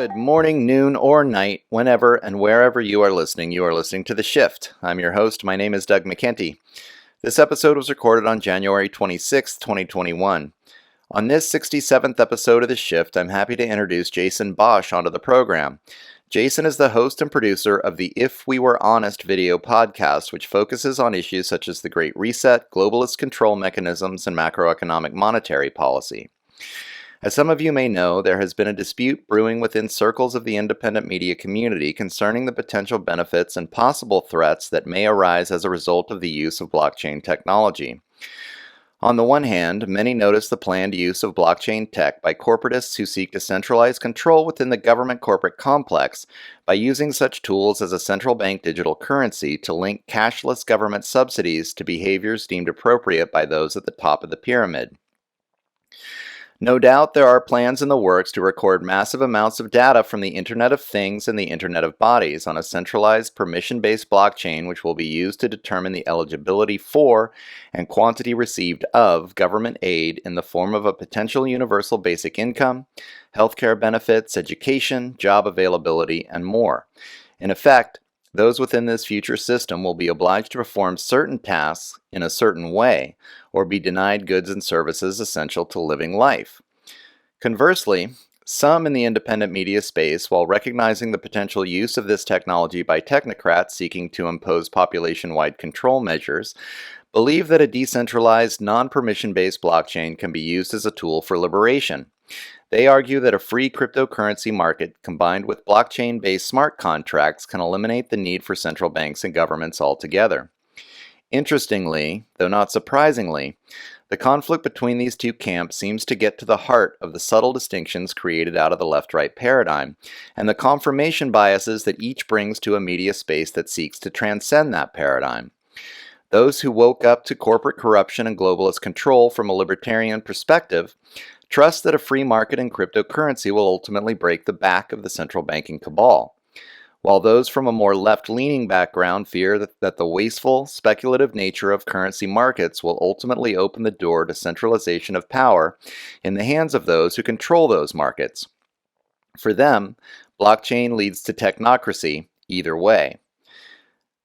Good morning, noon, or night, whenever and wherever you are listening to The Shift. I'm your host. My name is Doug McKenty. This episode was recorded on January 26, 2021. On this 67th episode of The Shift, I'm happy to introduce Jason Bosch onto the program. Jason is the host and producer of the If We Were Honest video podcast, which focuses on issues such as the Great Reset, globalist control mechanisms, and macroeconomic monetary policy. As some of you may know, there has been a dispute brewing within circles of the independent media community concerning the potential benefits and possible threats that may arise as a result of the use of blockchain technology. On the one hand, many notice the planned use of blockchain tech by corporatists who seek to centralize control within the government corporate complex by using such tools as a central bank digital currency to link cashless government subsidies to behaviors deemed appropriate by those at the top of the pyramid. No doubt there are plans in the works to record massive amounts of data from the Internet of Things and the Internet of Bodies on a centralized permission-based blockchain which will be used to determine the eligibility for and quantity received of government aid in the form of a potential universal basic income, healthcare benefits, education, job availability, and more. In effect, those within this future system will be obliged to perform certain tasks in a certain way, or be denied goods and services essential to living life. Conversely, some in the independent media space, while recognizing the potential use of this technology by technocrats seeking to impose population-wide control measures, believe that a decentralized, non-permission-based blockchain can be used as a tool for liberation. They argue that a free cryptocurrency market combined with blockchain-based smart contracts can eliminate the need for central banks and governments altogether. Interestingly, though not surprisingly, the conflict between these two camps seems to get to the heart of the subtle distinctions created out of the left-right paradigm, and the confirmation biases that each brings to a media space that seeks to transcend that paradigm. Those who woke up to corporate corruption and globalist control from a libertarian perspective trust that a free market in cryptocurrency will ultimately break the back of the central banking cabal, while those from a more left-leaning background fear that the wasteful, speculative nature of currency markets will ultimately open the door to centralization of power in the hands of those who control those markets. For them, blockchain leads to technocracy either way.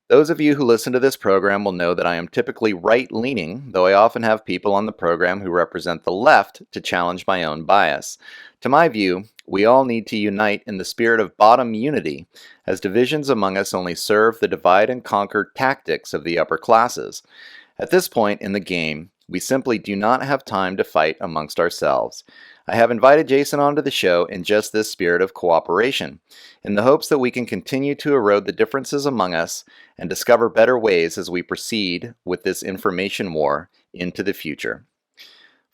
Those of you who listen to this program will know that I am typically right-leaning, though I often have people on the program who represent the left to challenge my own bias. To my view, we all need to unite in the spirit of bottom unity, as divisions among us only serve the divide and conquer tactics of the upper classes. At this point in the game, we simply do not have time to fight amongst ourselves. I have invited Jason onto the show in just this spirit of cooperation, in the hopes that we can continue to erode the differences among us and discover better ways as we proceed with this information war into the future.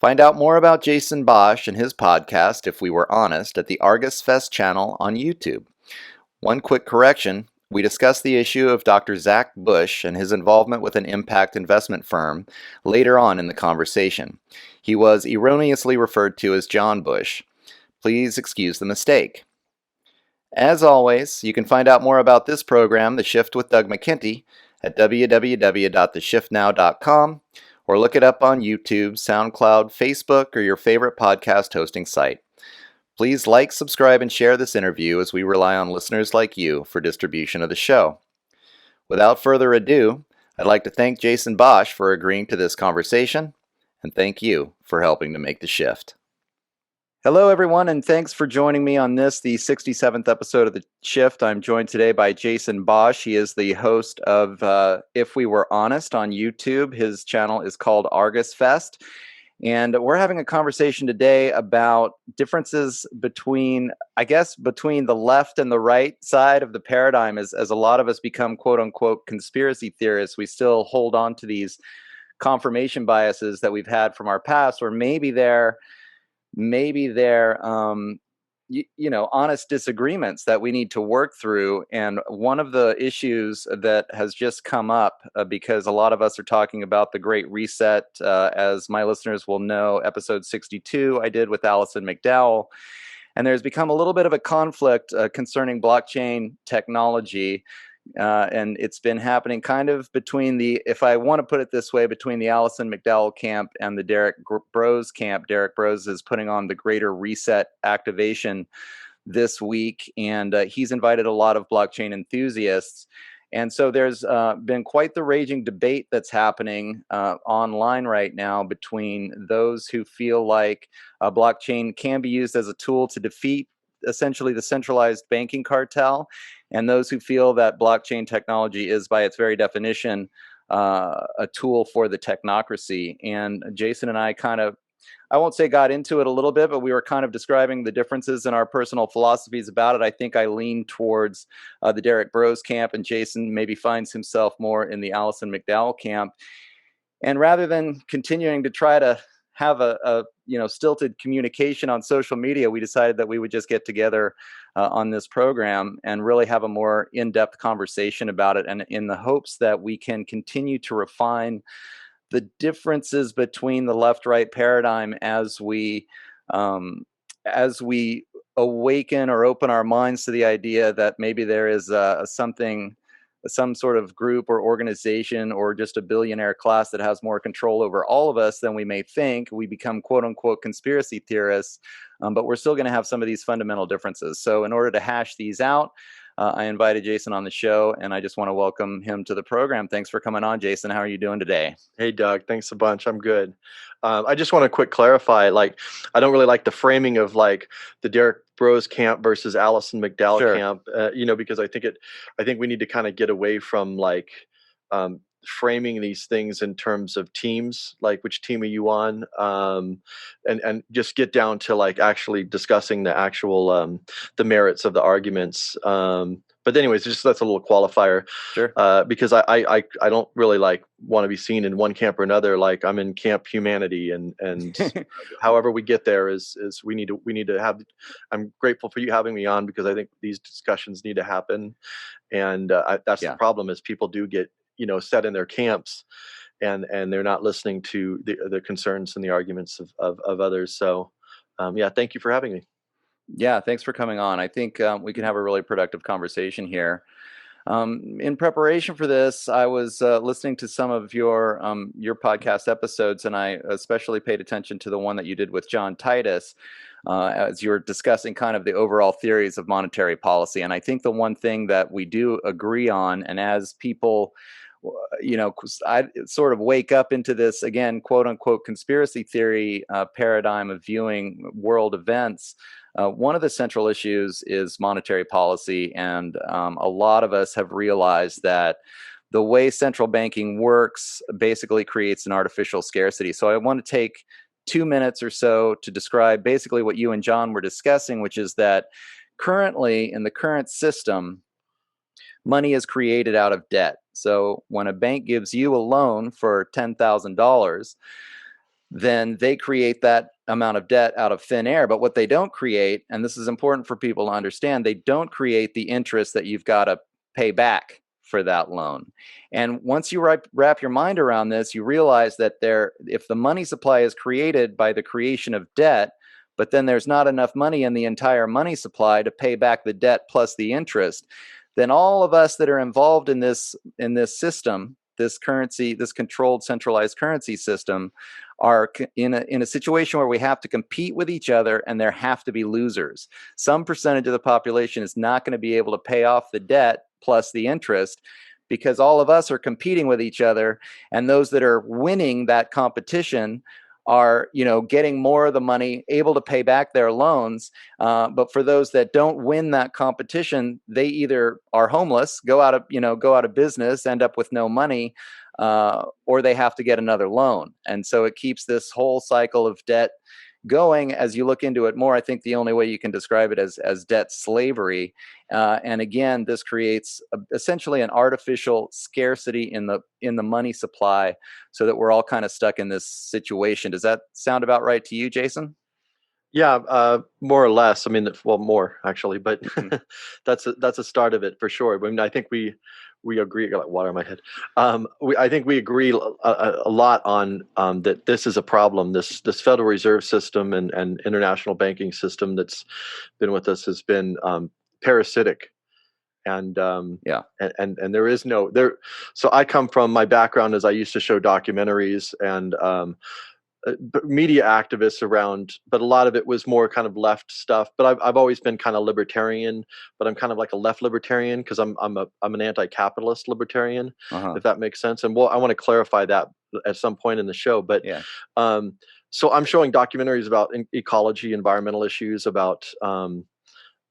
Find out more about Jason Bosch and his podcast, If We Were Honest, at the Argus Fest channel on YouTube. One quick correction. We discuss the issue of Dr. Zach Bush and his involvement with an impact investment firm later on in the conversation. He was erroneously referred to as John Bush. Please excuse the mistake. As always, you can find out more about this program, The Shift with Doug McKenty, at www.theshiftnow.com, or look it up on YouTube, SoundCloud, Facebook, or your favorite podcast hosting site. Please like, subscribe, and share this interview as we rely on listeners like you for distribution of the show. Without further ado, I'd like to thank Jason Bosch for agreeing to this conversation, and thank you for helping to make the shift. Hello, everyone, and thanks for joining me on this, the 67th episode of The Shift. I'm joined today by Jason Bosch. He is the host of If We Were Honest on YouTube. His channel is called Argus Fest. And we're having a conversation today about differences between the left and the right side of the paradigm. As a lot of us become quote unquote conspiracy theorists, we still hold on to these confirmation biases that we've had from our past, or maybe they're honest disagreements that we need to work through. And one of the issues that has just come up because a lot of us are talking about the Great Reset, as my listeners will know, episode 62 I did with Allison McDowell. And there's become a little bit of a conflict concerning blockchain technology. And it's been happening kind of between if I want to put it this way, between the Allison McDowell camp and the Derek Bros camp. Derek Bros is putting on the Greater Reset activation this week, and he's invited a lot of blockchain enthusiasts. And so there's been quite the raging debate that's happening online right now between those who feel like blockchain can be used as a tool to defeat essentially the centralized banking cartel, and those who feel that blockchain technology is, by its very definition, a tool for the technocracy. And Jason and I kind of, I won't say got into it a little bit, but we were kind of describing the differences in our personal philosophies about it. I think I lean towards the Derek Bros camp, and Jason maybe finds himself more in the Alison McDowell camp. And rather than continuing to try to have a stilted communication on social media, we decided that we would just get together on this program and really have a more in-depth conversation about it, and in the hopes that we can continue to refine the differences between the left-right paradigm as we awaken or open our minds to the idea that maybe there is some sort of group or organization or just a billionaire class that has more control over all of us than we may think. We become quote unquote conspiracy theorists, but we're still going to have some of these fundamental differences. So in order to hash these out, I invited Jason on the show, and I just want to welcome him to the program. Thanks for coming on, Jason. How are you doing today? Hey, Doug. Thanks a bunch. I'm good. I just want to quick clarify, I don't really like the framing of the Derek Bros camp versus Alison McDowell Sure. camp, because I think we need to kind of get away from um, framing these things in terms of teams, like which team are you on, and just get down to actually discussing the merits of the arguments. But anyways, just that's a little qualifier. Sure. Because I don't really want to be seen in one camp or another. Like I'm in camp humanity, and however we get there is we need to have. I'm grateful for you having me on, because I think these discussions need to happen, and that's the problem is people do get set in their camps, and they're not listening to the concerns and the arguments of others. So thank you for having me. Yeah, thanks for coming on. I think we can have a really productive conversation here. In preparation for this, I was listening to some of your podcast episodes, and I especially paid attention to the one that you did with John Titus, as you were discussing kind of the overall theories of monetary policy. And I think the one thing that we do agree on, and as people, I sort of wake up into this, again, quote unquote, conspiracy theory paradigm of viewing world events. One of the central issues is monetary policy, and a lot of us have realized that the way central banking works basically creates an artificial scarcity. So I want to take 2 minutes or so to describe basically what you and John were discussing, which is that currently in the current system, money is created out of debt. So when a bank gives you a loan for $10,000, then they create that amount of debt out of thin air. But what they don't create, and this is important for people to understand, they don't create the interest that you've got to pay back for that loan. And once you wrap your mind around this, you realize that if the money supply is created by the creation of debt, but then there's not enough money in the entire money supply to pay back the debt plus the interest, then all of us that are involved in this system, this currency, this controlled centralized currency system, are in a situation where we have to compete with each other, and there have to be losers. Some percentage of the population is not going to be able to pay off the debt plus the interest, because all of us are competing with each other, and those that are winning that competition are getting more of the money, able to pay back their loans. But for those that don't win that competition, they either are homeless, go out of business, end up with no money, or they have to get another loan. And so it keeps this whole cycle of debt going. As you look into it more, I think the only way you can describe it as debt slavery. And again, this creates essentially an artificial scarcity in the money supply, so that we're all kind of stuck in this situation. Does that sound about right to you, Jason? Yeah, more or less. I mean, well, more actually, but Mm-hmm. that's a start of it for sure. I mean, I think we agree. I got water in my head. I think we agree a lot on that this is a problem. This Federal Reserve System and international banking system that's been with us has been parasitic, and and there is no there. So I come from, my background is I used to show documentaries, and media activists around, but a lot of it was more kind of left stuff. But I've always been kind of libertarian, but I'm kind of like a left libertarian because I'm an anti-capitalist libertarian, Uh-huh. if that makes sense. And I want to clarify that at some point in the show. But Yeah. um, so I'm showing documentaries about ecology, environmental issues, about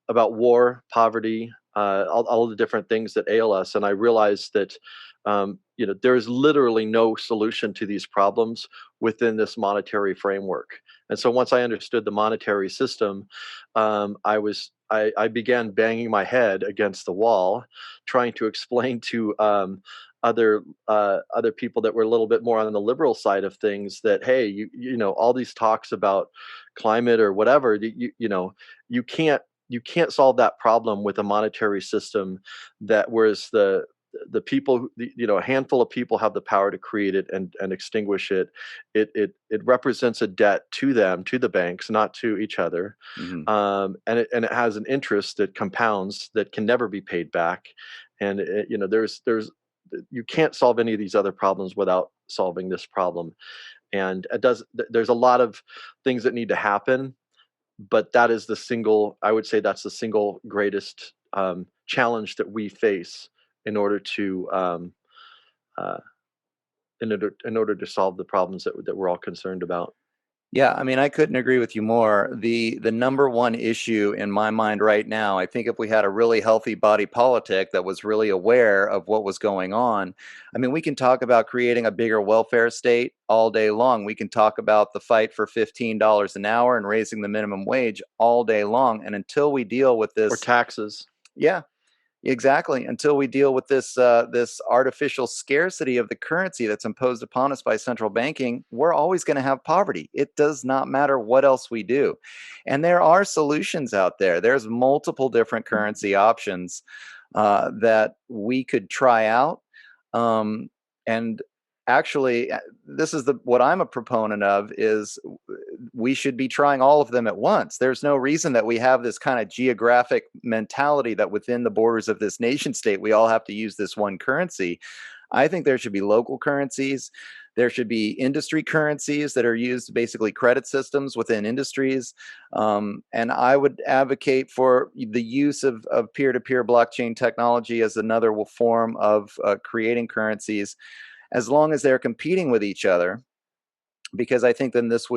war, poverty, all the different things that ail us. And I realized that, there is literally no solution to these problems within this monetary framework. And so once I understood the monetary system, I began banging my head against the wall, trying to explain to other people that were a little bit more on the liberal side of things that, hey, all these talks about climate or whatever, you can't you can't solve that problem with a monetary system that whereas the people a handful of people have the power to create it and extinguish it. It represents a debt to them, to the banks, not to each other. Hmm. And it has an interest that compounds that can never be paid back. And there's you can't solve any of these other problems without solving this problem. And there's a lot of things that need to happen, but that is I would say that's the single greatest challenge that we face in order to uh, in order to solve the problems that we're all concerned about. Yeah, I mean, I couldn't agree with you more. The number one issue in my mind right now, I think if we had a really healthy body politic that was really aware of what was going on, I mean, we can talk about creating a bigger welfare state all day long. We can talk about the fight for $15 an hour and raising the minimum wage all day long. And until we deal with Or this, taxes. yeah, exactly. Until we deal with this artificial scarcity of the currency that's imposed upon us by central banking, we're always going to have poverty. It does not matter what else we do. And there are solutions out there. There's multiple different currency options that we could try out. And actually, this is what I'm a proponent of is we should be trying all of them at once. There's no reason that we have this kind of geographic mentality that within the borders of this nation state, we all have to use this one currency. I think there should be local currencies. There should be industry currencies that are used, basically credit systems within industries. And I would advocate for the use of peer-to-peer blockchain technology as another form of creating currencies, as long as they're competing with each other, because I think then this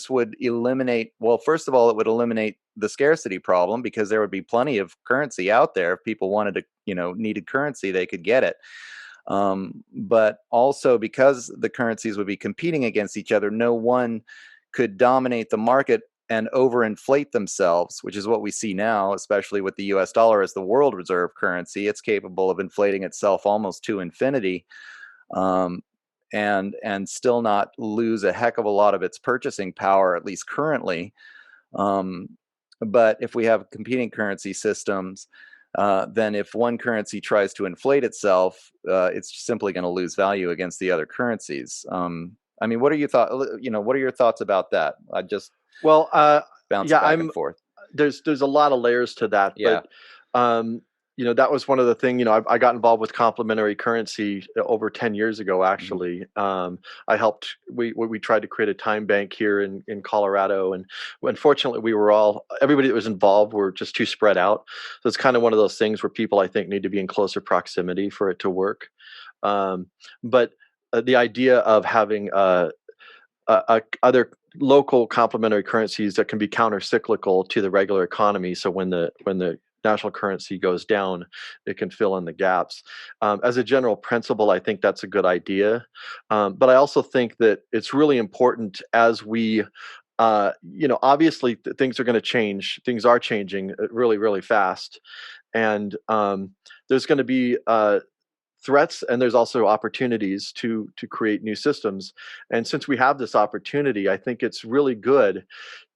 would eliminate, well, first of all, it would eliminate the scarcity problem because there would be plenty of currency out there. If people wanted to, needed currency, they could get it. But also because the currencies would be competing against each other, no one could dominate the market and overinflate themselves, which is what we see now, especially with the US dollar as the world reserve currency. It's capable of inflating itself almost to infinity. Um, and still not lose a heck of a lot of its purchasing power, at least currently. Um, but if we have competing currency systems, then if one currency tries to inflate itself, it's simply going to lose value against the other currencies. I mean, what are your thoughts? What are your thoughts about that? I just Well, bounce yeah, back and forth. there's a lot of layers to that, Yeah. but um, that was one of the thing. I got involved with complementary currency over 10 years ago. Hmm. Actually, I helped. We tried to create a time bank here in Colorado, and unfortunately, everybody that was involved were just too spread out. So it's kind of one of those things where people I think need to be in closer proximity for it to work. But the idea of having other local complementary currencies that can be counter-cyclical to the regular economy. So when the national currency goes down, it can fill in the gaps. As a general principle, I think that's a good idea. But I also think that it's really important as we obviously things are going to change. Things are changing really, really fast. And there's going to be threats and there's also opportunities to create new systems. And since we have this opportunity, I think it's really good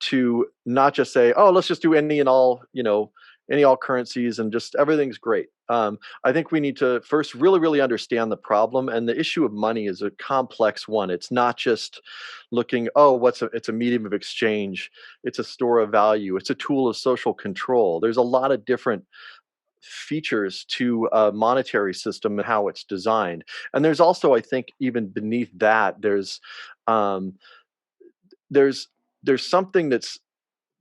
to not just say, oh, let's just do any all currencies and just everything's great. I think we need to first really, really understand the problem. And the issue of money is a complex one. It's not just looking, oh, it's a medium of exchange, it's a store of value, it's a tool of social control. There's a lot of different features to a monetary system and how it's designed. And there's also, I think, even beneath that, there's um, there's something that's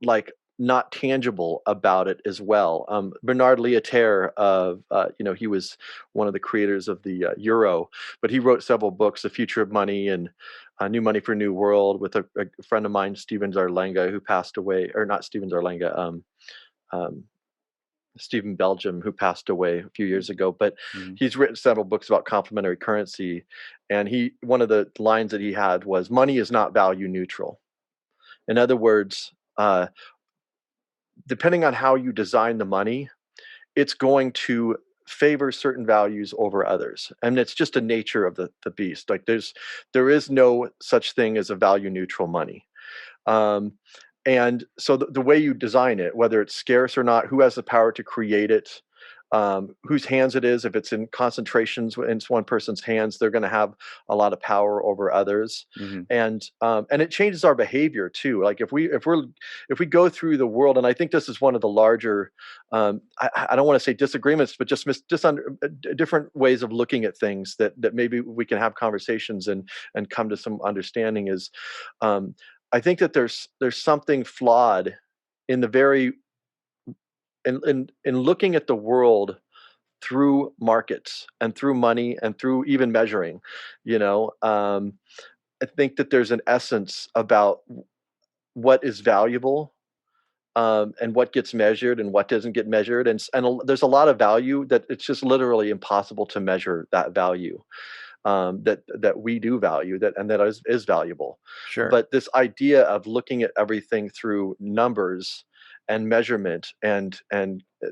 like not tangible about it as well. Bernard Lietaer, he was one of the creators of the euro, but he wrote several books, The Future of Money and New Money for a New World, with a friend of mine, Stephen Zarlenga, who passed away, or not Stephen Zarlenga, um, Stephen Belgium, who passed away a few years ago. But Mhm. he's written several books about complementary currency, and one of the lines that he had was, "Money is not value neutral." In other words, depending on how you design the money, it's going to favor certain values over others. And it's just the nature of the beast. Like there is no such thing as a value neutral money. Um, and so the way you design it, whether it's scarce or not, who has the power to create it, whose hands it is, if it's in concentrations in one person's hands, they're going to have a lot of power over others. Mhm. And it changes our behavior too. Like if we go through the world, and I think this is one of the larger, I don't want to say disagreements, but just different ways of looking at things that maybe we can have conversations and come to some understanding is, um, I think that there's something flawed in the very in looking at the world through markets and through money and through even measuring. You know, I think that there's an essence about what is valuable, and what gets measured and what doesn't get measured, there's a lot of value that it's just literally impossible to measure that value, that we do value, that is valuable. Sure. But this idea of looking at everything through numbers and measurement, and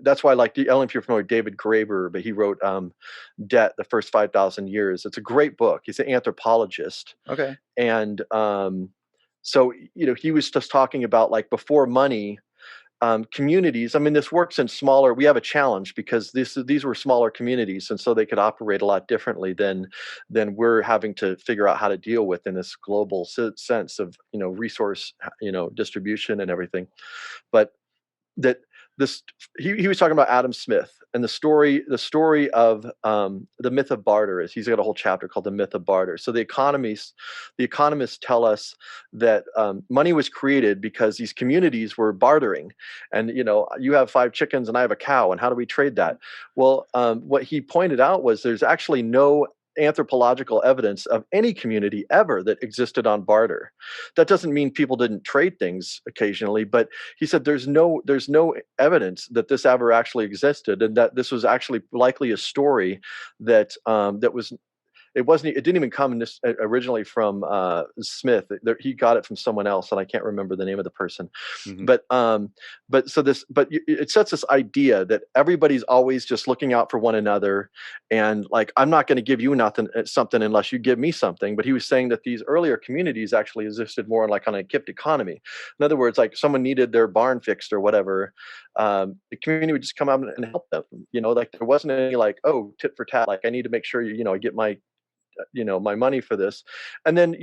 that's why, like, I don't know if you're familiar with David Graeber, but he wrote Debt: The First 5,000 Years. It's a great book. He's an anthropologist, Okay. and so he was just talking about, like, before money, communities. I mean, this works in smaller. We have a challenge because these were smaller communities, and so they could operate a lot differently than we're having to figure out how to deal with in this global sense of resource distribution and everything. But that this he was talking about Adam Smith and the story of the myth of barter. Is He's got a whole chapter called The Myth of Barter. So the economists tell us that money was created because these communities were bartering, and you have 5 chickens and I have a cow, and how do we trade that? Well, what he pointed out was there's actually no anthropological evidence of any community ever that existed on barter. That doesn't mean people didn't trade things occasionally, but he said there's no evidence that this ever actually existed, and that this was actually likely a story that was it didn't even come originally from Smith. He got it from someone else, and I can't remember the name of the person. Mhm. But it sets this idea that everybody's always just looking out for one another, and, like, I'm not going to give you something unless you give me something. But he was saying that these earlier communities actually existed more like on a gift economy. In other words, like, someone needed their barn fixed or whatever, the community would just come out and help them. Like, there wasn't any, like, oh, tit for tat, like, I need to make sure I get my money for this. And then,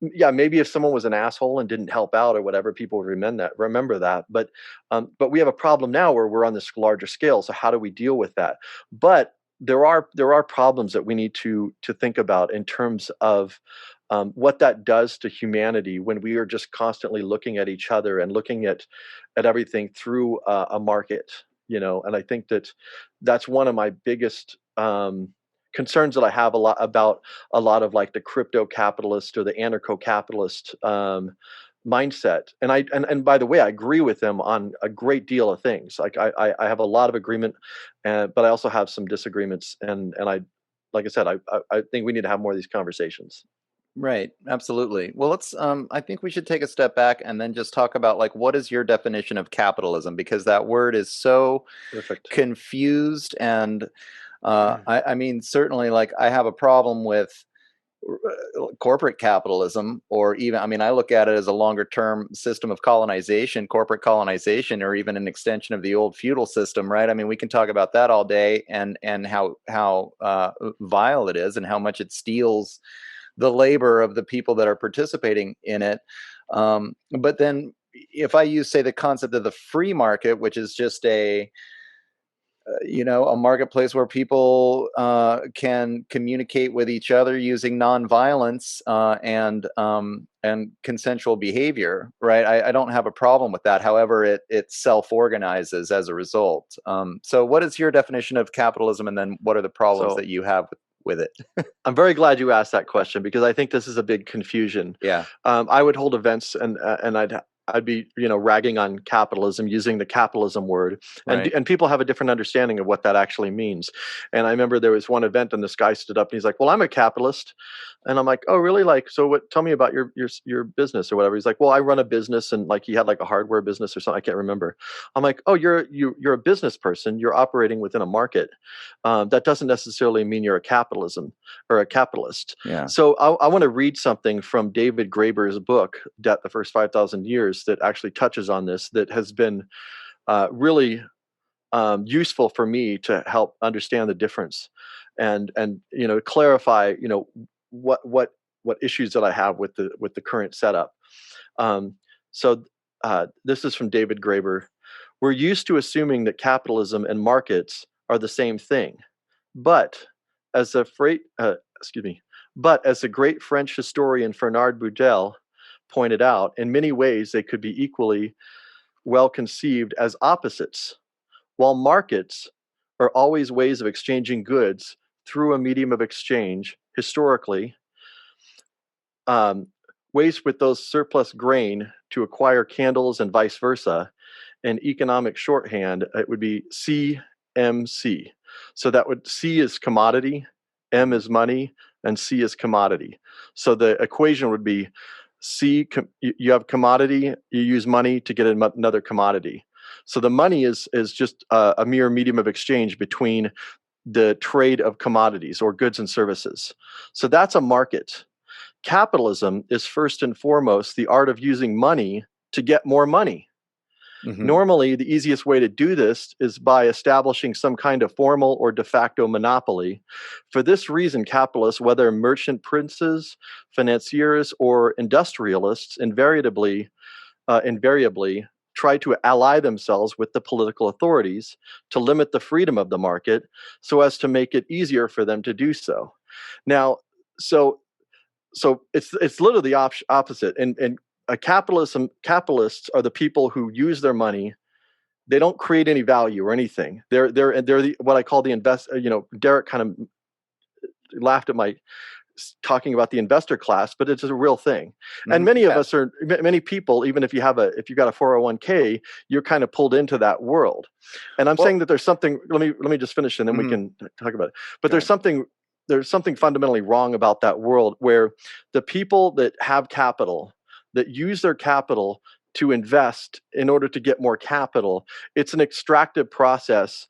yeah, maybe if someone was an asshole and didn't help out or whatever, people would remember that. But we have a problem now where we're on this larger scale. So how do we deal with that? But there are problems that we need to think about in terms of what that does to humanity when we are just constantly looking at each other and looking at everything through a market. And I think that's one of my biggest concerns that I have about a lot of, like, the crypto capitalist or the anarcho capitalist mindset. And by the way, I agree with them on a great deal of things. Like, I have a lot of agreement, but I also have some disagreements. And like I said, I think we need to have more of these conversations. Right. Absolutely. Well, I think we should take a step back and then just talk about, like, what is your definition of capitalism? Because that word is so Perfect. confused. And I mean, certainly, like, I have a problem with corporate capitalism, or even, I mean, I look at it as a longer term system of colonization, corporate colonization, or even an extension of the old feudal system, right? I mean, we can talk about that all day, and how vile it is and how much it steals the labor of the people that are participating in it. But then if I use, say, the concept of the free market, which is just a marketplace where people can communicate with each other using nonviolence and consensual behavior, right? I don't have a problem with that. However, it self-organizes as a result. So what is your definition of capitalism, and then what are the problems So that you have with it? I'm very glad you asked that question because I think this is a big confusion. Yeah, I would hold events and I'd be ragging on capitalism using the capitalism word, and right. and people have a different understanding of what that actually means. And I remember there was one event and this guy stood up and he's like, "Well, I'm a capitalist," and I'm like, "Oh, really? Like, so what? Tell me about your business or whatever." He's like, "Well, I run a business," and like he had like a hardware business or something. I can't remember. I'm like, "Oh, you're a business person. You're operating within a market. That doesn't necessarily mean you're a capitalism." Or a capitalist. Yeah. So I want to read something from David Graeber's book, Debt: The First 5,000 Years, that actually touches on this, that has been really useful for me to help understand the difference and clarify what issues that I have with the current setup. Um, so this is from David Graeber. We're used to assuming that capitalism and markets are the same thing. But as a freight, excuse me, but as the great French historian Fernand Braudel pointed out, in many ways they could be equally well conceived as opposites. While markets are always ways of exchanging goods through a medium of exchange, historically, um, ways with those surplus grain to acquire candles and vice versa, in economic shorthand, it would be CMC. So that would C is commodity, M is money, and C is commodity. So the equation would be you have commodity, you use money to get another commodity. So the money is just a mere medium of exchange between the trade of commodities or goods and services. So that's a market. Capitalism is first and foremost the art of using money to get more money. Hmm. Normally, the easiest way to do this is by establishing some kind of formal or de facto monopoly. For this reason, capitalists, whether merchant princes, financiers, or industrialists, invariably try to ally themselves with the political authorities to limit the freedom of the market so as to make it easier for them to do so. Now, so it's literally the opposite. And capitalists are the people who use their money. They don't create any value or anything. They're what I call the invest. Derek kind of laughed at my talking about the investor class, but it's a real thing. And many of Yeah. us many people, even if you got a 401k, you're kind of pulled into that world. And I'm saying Well, that there's something. Let me just finish, and then we mhm, can talk about it. But go ahead. there's something fundamentally wrong about that world where the people that have capital, that use their capital to invest in order to get more capital, it's an extractive process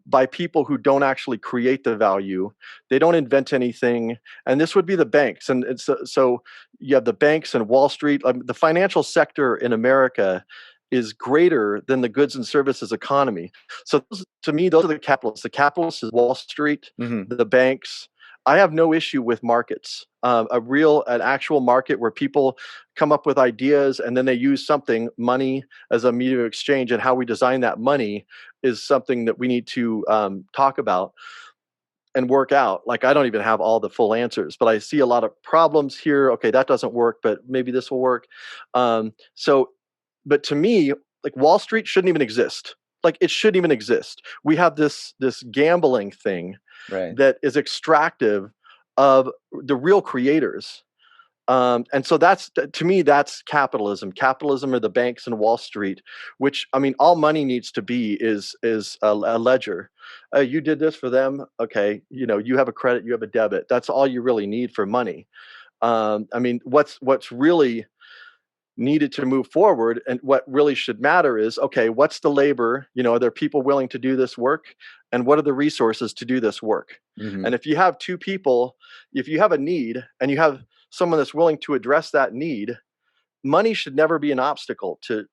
by people who don't actually create the value. They don't invent anything, and this would be the banks. And so you have the banks and Wall Street. The financial sector in America is greater than the goods and services economy. So to me, those are the capitalists. The capitalists is Wall Street, Hmm. the banks. I have no issue with markets. An actual market where people come up with ideas and then they use something, money, as a medium of exchange, and how we design that money is something that we need to talk about and work out. Like, I don't even have all the full answers, but I see a lot of problems here. Okay, that doesn't work, but maybe this will work. So, but to me, like, Wall Street shouldn't even exist. Like, it shouldn't even exist. We have this gambling thing Right. that is extractive of the real creators. And so to me, that's capitalism. Capitalism are the banks and Wall Street, which, I mean, all money needs to be is a ledger. You did this for them. Okay. You have a credit, you have a debit. That's all you really need for money. I mean, what's really needed to move forward and what really should matter is, okay, what's the labor? Are there people willing to do this work? And what are the resources to do this work? Hmm. And if you have two people, if you have a need and you have someone that's willing to address that need, money should never be an obstacle to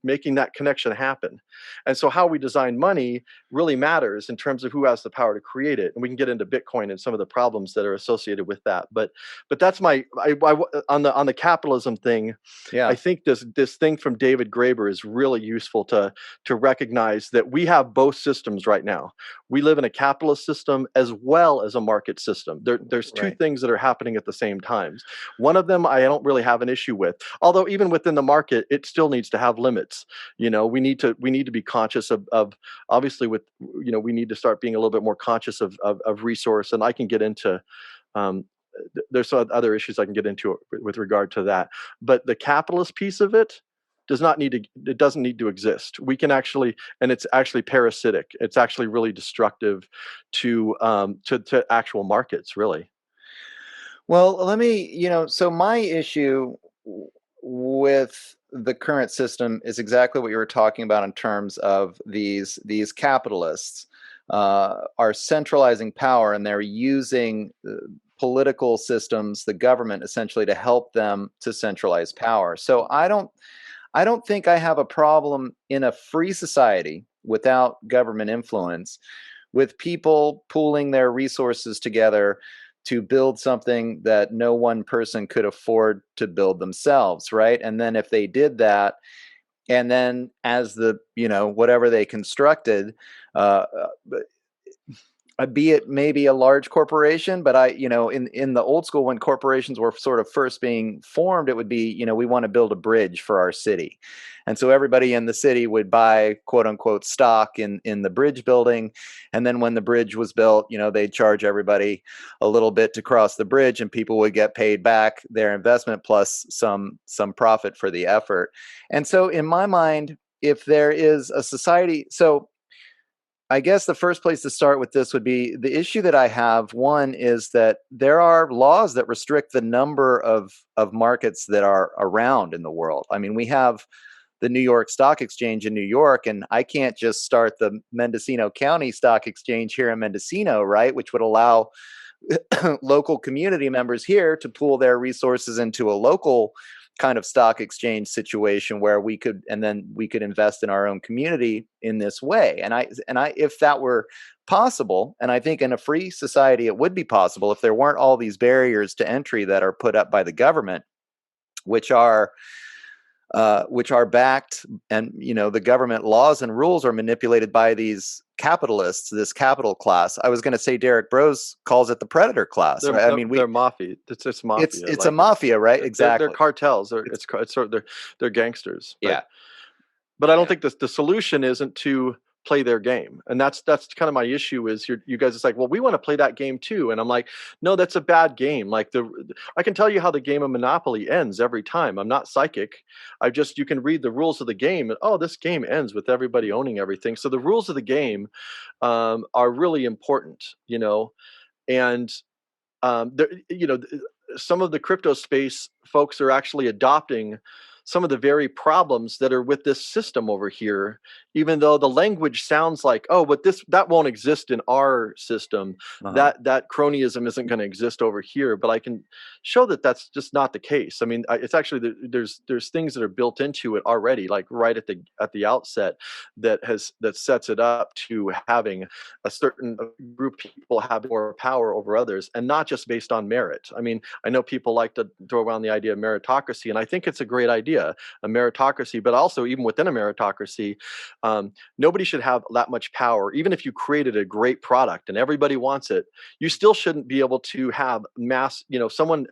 making that connection happen. And so how we design money really matters in terms of who has the power to create it. And we can get into Bitcoin and some of the problems that are associated with that. But that's on the capitalism thing. I Yeah. think this thing from David Graeber is really useful to recognize that we have both systems right now. We live in a capitalist system as well as a market system. There's two Right. things that are happening at the same times. One of them I don't really have an issue with, although even within the market, it still needs to have limits. We need to be conscious of obviously we need to start being a little bit more conscious of resource, and I can get into um, there's some other issues I can get into with regard to that. But the capitalist piece of it doesn't need to exist. We can actually, and it's actually parasitic. It's actually really destructive to actual markets, really. Well, let me, so my issue with the current system is exactly what you were talking about in terms of these capitalists are centralizing power, and they're using political systems, the government essentially, to help them to centralize power. So I don't think I have a problem in a free society without government influence, with people pooling their resources together to build something that no one person could afford to build themselves, right? And then if they did that, and then as whatever they constructed, uh, be it maybe a large corporation, but in the old school, when corporations were sort of first being formed, it would be, we want to build a bridge for our city. And so everybody in the city would buy quote unquote stock in the bridge building. And then when the bridge was built, they'd charge everybody a little bit to cross the bridge, and people would get paid back their investment plus some profit for the effort. And so in my mind, if there is a society, so I guess the first place to start with this would be the issue that I have. One is that there are laws that restrict the number of markets that are around in the world. I mean, we have the New York Stock Exchange in New York, and I can't just start the Mendocino County Stock Exchange here in Mendocino, right? Which would allow local community members here to pool their resources into a local kind of stock exchange situation where we could invest in our own community in this way. And I if that were possible, and I think in a free society it would be possible if there weren't all these barriers to entry that are put up by the government, which are backed, and the government laws and rules are manipulated by these capitalists, this capital class. I was going to say Derek Bros calls it the predator class, right? I mean, They're mafia. It's mafia. it's a mafia, right? They're Exactly. cartels. It's sort of they're gangsters. Yeah. But I don't Yeah. think the solution isn't to play their game. And that's kind of my issue is you guys, it's like, well, we want to play that game too. And I'm like, no, that's a bad game. Like I can tell you how the game of Monopoly ends every time. I'm not psychic. You can read the rules of the game and, oh, this game ends with everybody owning everything. So the rules of the game are really important, and there, some of the crypto space folks are actually adopting some of the very problems that are with this system over here, even though the language sounds like, oh, but that won't exist in our system. Uh-huh. That cronyism isn't going to exist over here. But I can show that that's just not the case. I mean, it's actually there's things that are built into it already, like right at the outset, that sets it up to having a certain group of people have more power over others, and not just based on merit. I mean, I know people like to throw around the idea of meritocracy, and I think it's a great idea, a meritocracy. But also, even within a meritocracy, nobody should have that much power. Even if you created a great product and everybody wants it, you still shouldn't be able to have mass. Someone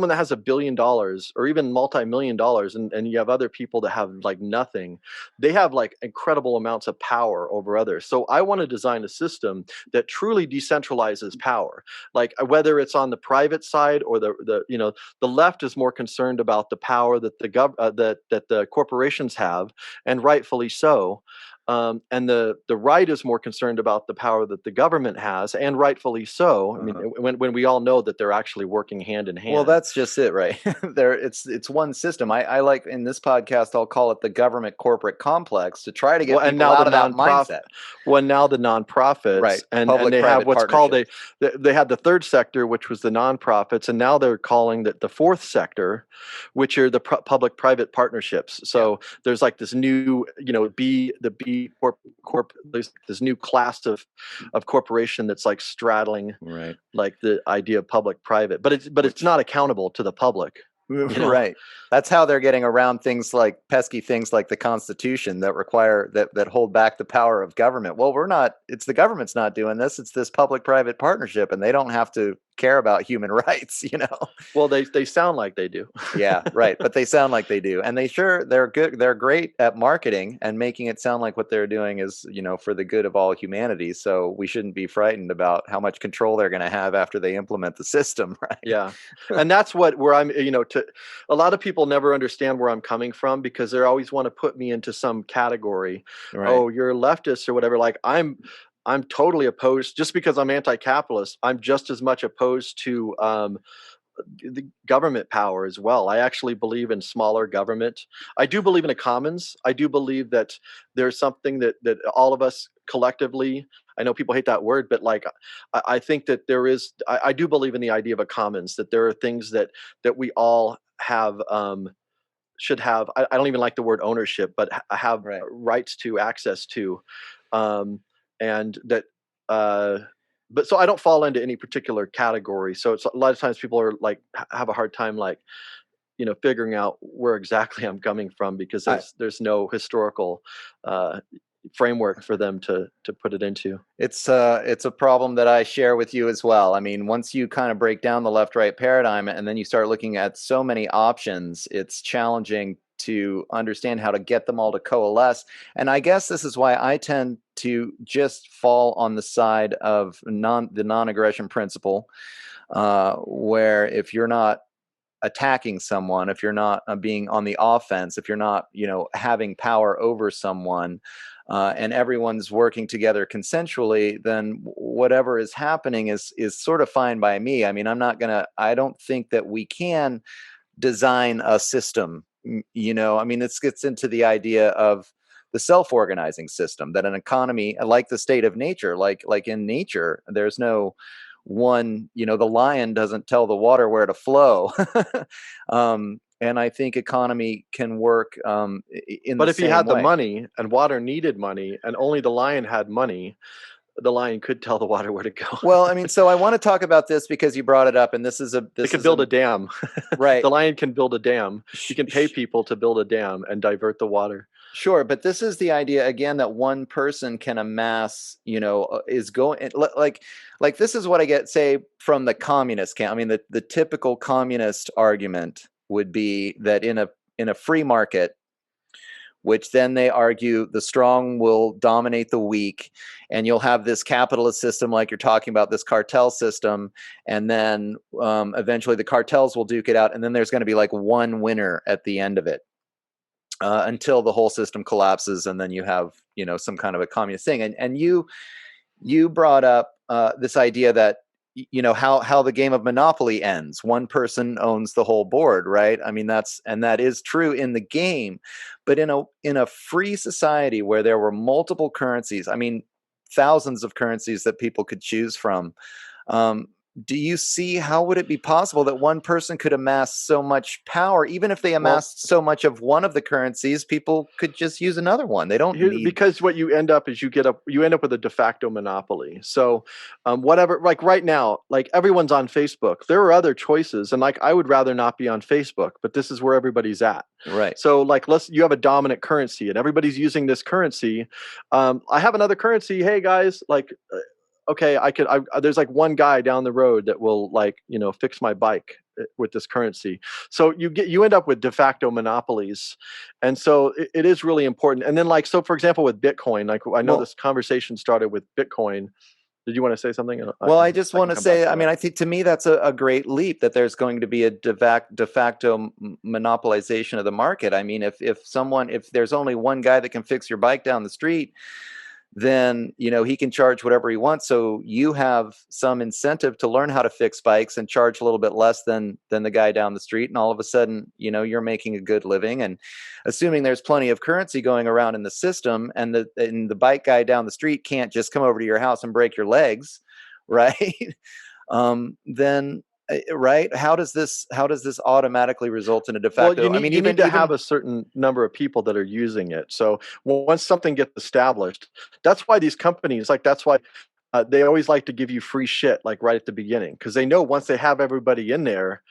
that has $1 billion or even multi-million dollars, and you have other people that have like nothing. They have like incredible amounts of power over others. So I want to design a system that truly decentralizes power. Like whether it's on the private side or the left is more concerned about the power that the corporations have, and rightfully so. And the right is more concerned about the power that the government has, and rightfully so. I mean, Uh-huh. when we all know that they're actually working hand in Well, hand. that's just it, right? It's one system. I like in this podcast I'll call it the government corporate complex to try to Well, get and people now the out of that nonprofit, mindset. well, now the nonprofits, Right. and they have Public-private what's called partnerships. they had the third sector, which was the nonprofits, and now they're calling that the fourth sector, which are the public-private partnerships. Yeah. So there's like this new, B corp. There's this new class of corporation that's like straddling Right. like the idea of public-private, but it's Which not accountable to the public. You know, right. That's how they're getting around things like pesky things like the Constitution that require that hold back the power of government. Well, we're not. It's the government's not doing this. It's this public-private partnership, and they don't have to care about human rights. well, they sound like they do. Yeah, right. But they sound like they do. And they're good. They're great at marketing and making it sound like what they're doing is, for the good of all humanity. So we shouldn't be frightened about how much control they're going to have after they implement the system, right? Yeah. And that's where I'm, to a lot of people never understand where I'm coming from because they always want to put me into some category. Right. Oh, you're a leftist or whatever. Like I'm totally opposed just because I'm anti-capitalist. I'm just as much opposed to the government power as well. I actually believe in smaller government. I do believe in a commons. I do believe that there's something that all of us collectively. I know people hate that word, but like I think that there is. I do believe in the idea of a commons. That there are things that we all have. Should have. I don't even like the word ownership, but have Right. rights to access to, and that. But so I don't fall into any particular category. So it's a lot of times people are like have a hard time like figuring out where exactly I'm coming from because I, there's no historical uh, framework for them to put it into. it's a problem that I share with you as well. I mean, once you kind of break down the left-right paradigm and then you start looking at so many options, it's challenging to understand how to get them all to coalesce. And I guess this is why I tend to just fall on the side of the non-aggression principle, where if you're not attacking someone, if you're not being on the offense, if you're not, having power over someone, and everyone's working together consensually, then whatever is happening is sort of fine by me. I mean, I don't think that we can design a system. I mean, this gets into the idea of the self-organizing system, that an economy like the state of nature, like in nature, there's no one, the lion doesn't tell the water where to flow. And I think economy can work in But the if he same had the way. money and water needed money and only the lion had money, the lion could tell the water where to go. Well, I mean, so I want to talk about this because you brought it up, and this is a It this can is a build a dam. right. The lion can build a dam. Sh- He can pay sh- people to build a dam and divert the water. Sure, but this is the idea again that one person can amass, is going like this is what I get, say, from the communist camp. I mean, the typical communist argument would be that in a free market, which then they argue the strong will dominate the weak, and you'll have this capitalist system like you're talking about, this cartel system, and then eventually the cartels will duke it out, and then there's going to be like one winner at the end of it, until the whole system collapses, and then you have some kind of a communist thing. And you brought up this idea that how the game of Monopoly ends. One person owns the whole board, right? I mean, that is true in the game, but in a free society where there were multiple currencies, I mean, thousands of currencies that people could choose from. Um, do you see how would it be possible that one person could amass so much power? Even if they Well, amassed so much of one of the currencies, people could just use another one. They don't need. because what you end up is you end up with a de facto monopoly. So whatever, like right now, like everyone's on Facebook. There are other choices, and like I would rather not be on Facebook, but this is where everybody's at. Right. So like you have a dominant currency and everybody's using this currency. I have another currency. Hey guys, like okay, there's like one guy down the road that will like fix my bike with this currency. So you end up with de facto monopolies, and so it is really important. And then like, so for example with Bitcoin, like I know Well, this conversation started with Bitcoin. Did you want to say something? Well, I just I want can to come back say, to I mean, that. I think to me that's a great leap that there's going to be a de facto monopolization of the market. I mean, if there's only one guy that can fix your bike down the street, then he can charge whatever he wants. So you have some incentive to learn how to fix bikes and charge a little bit less than the guy down the street, and all of a sudden, you're making a good living. And assuming there's plenty of currency going around in the system, and the bike guy down the street can't just come over to your house and break your legs, right? Then right, how does this automatically result in a de Well, facto? I mean, you need to have even a certain number of people that are using it. So once something gets established, that's why these companies, like that's why they always like to give you free shit, like right at the beginning, because they know once they have everybody in there,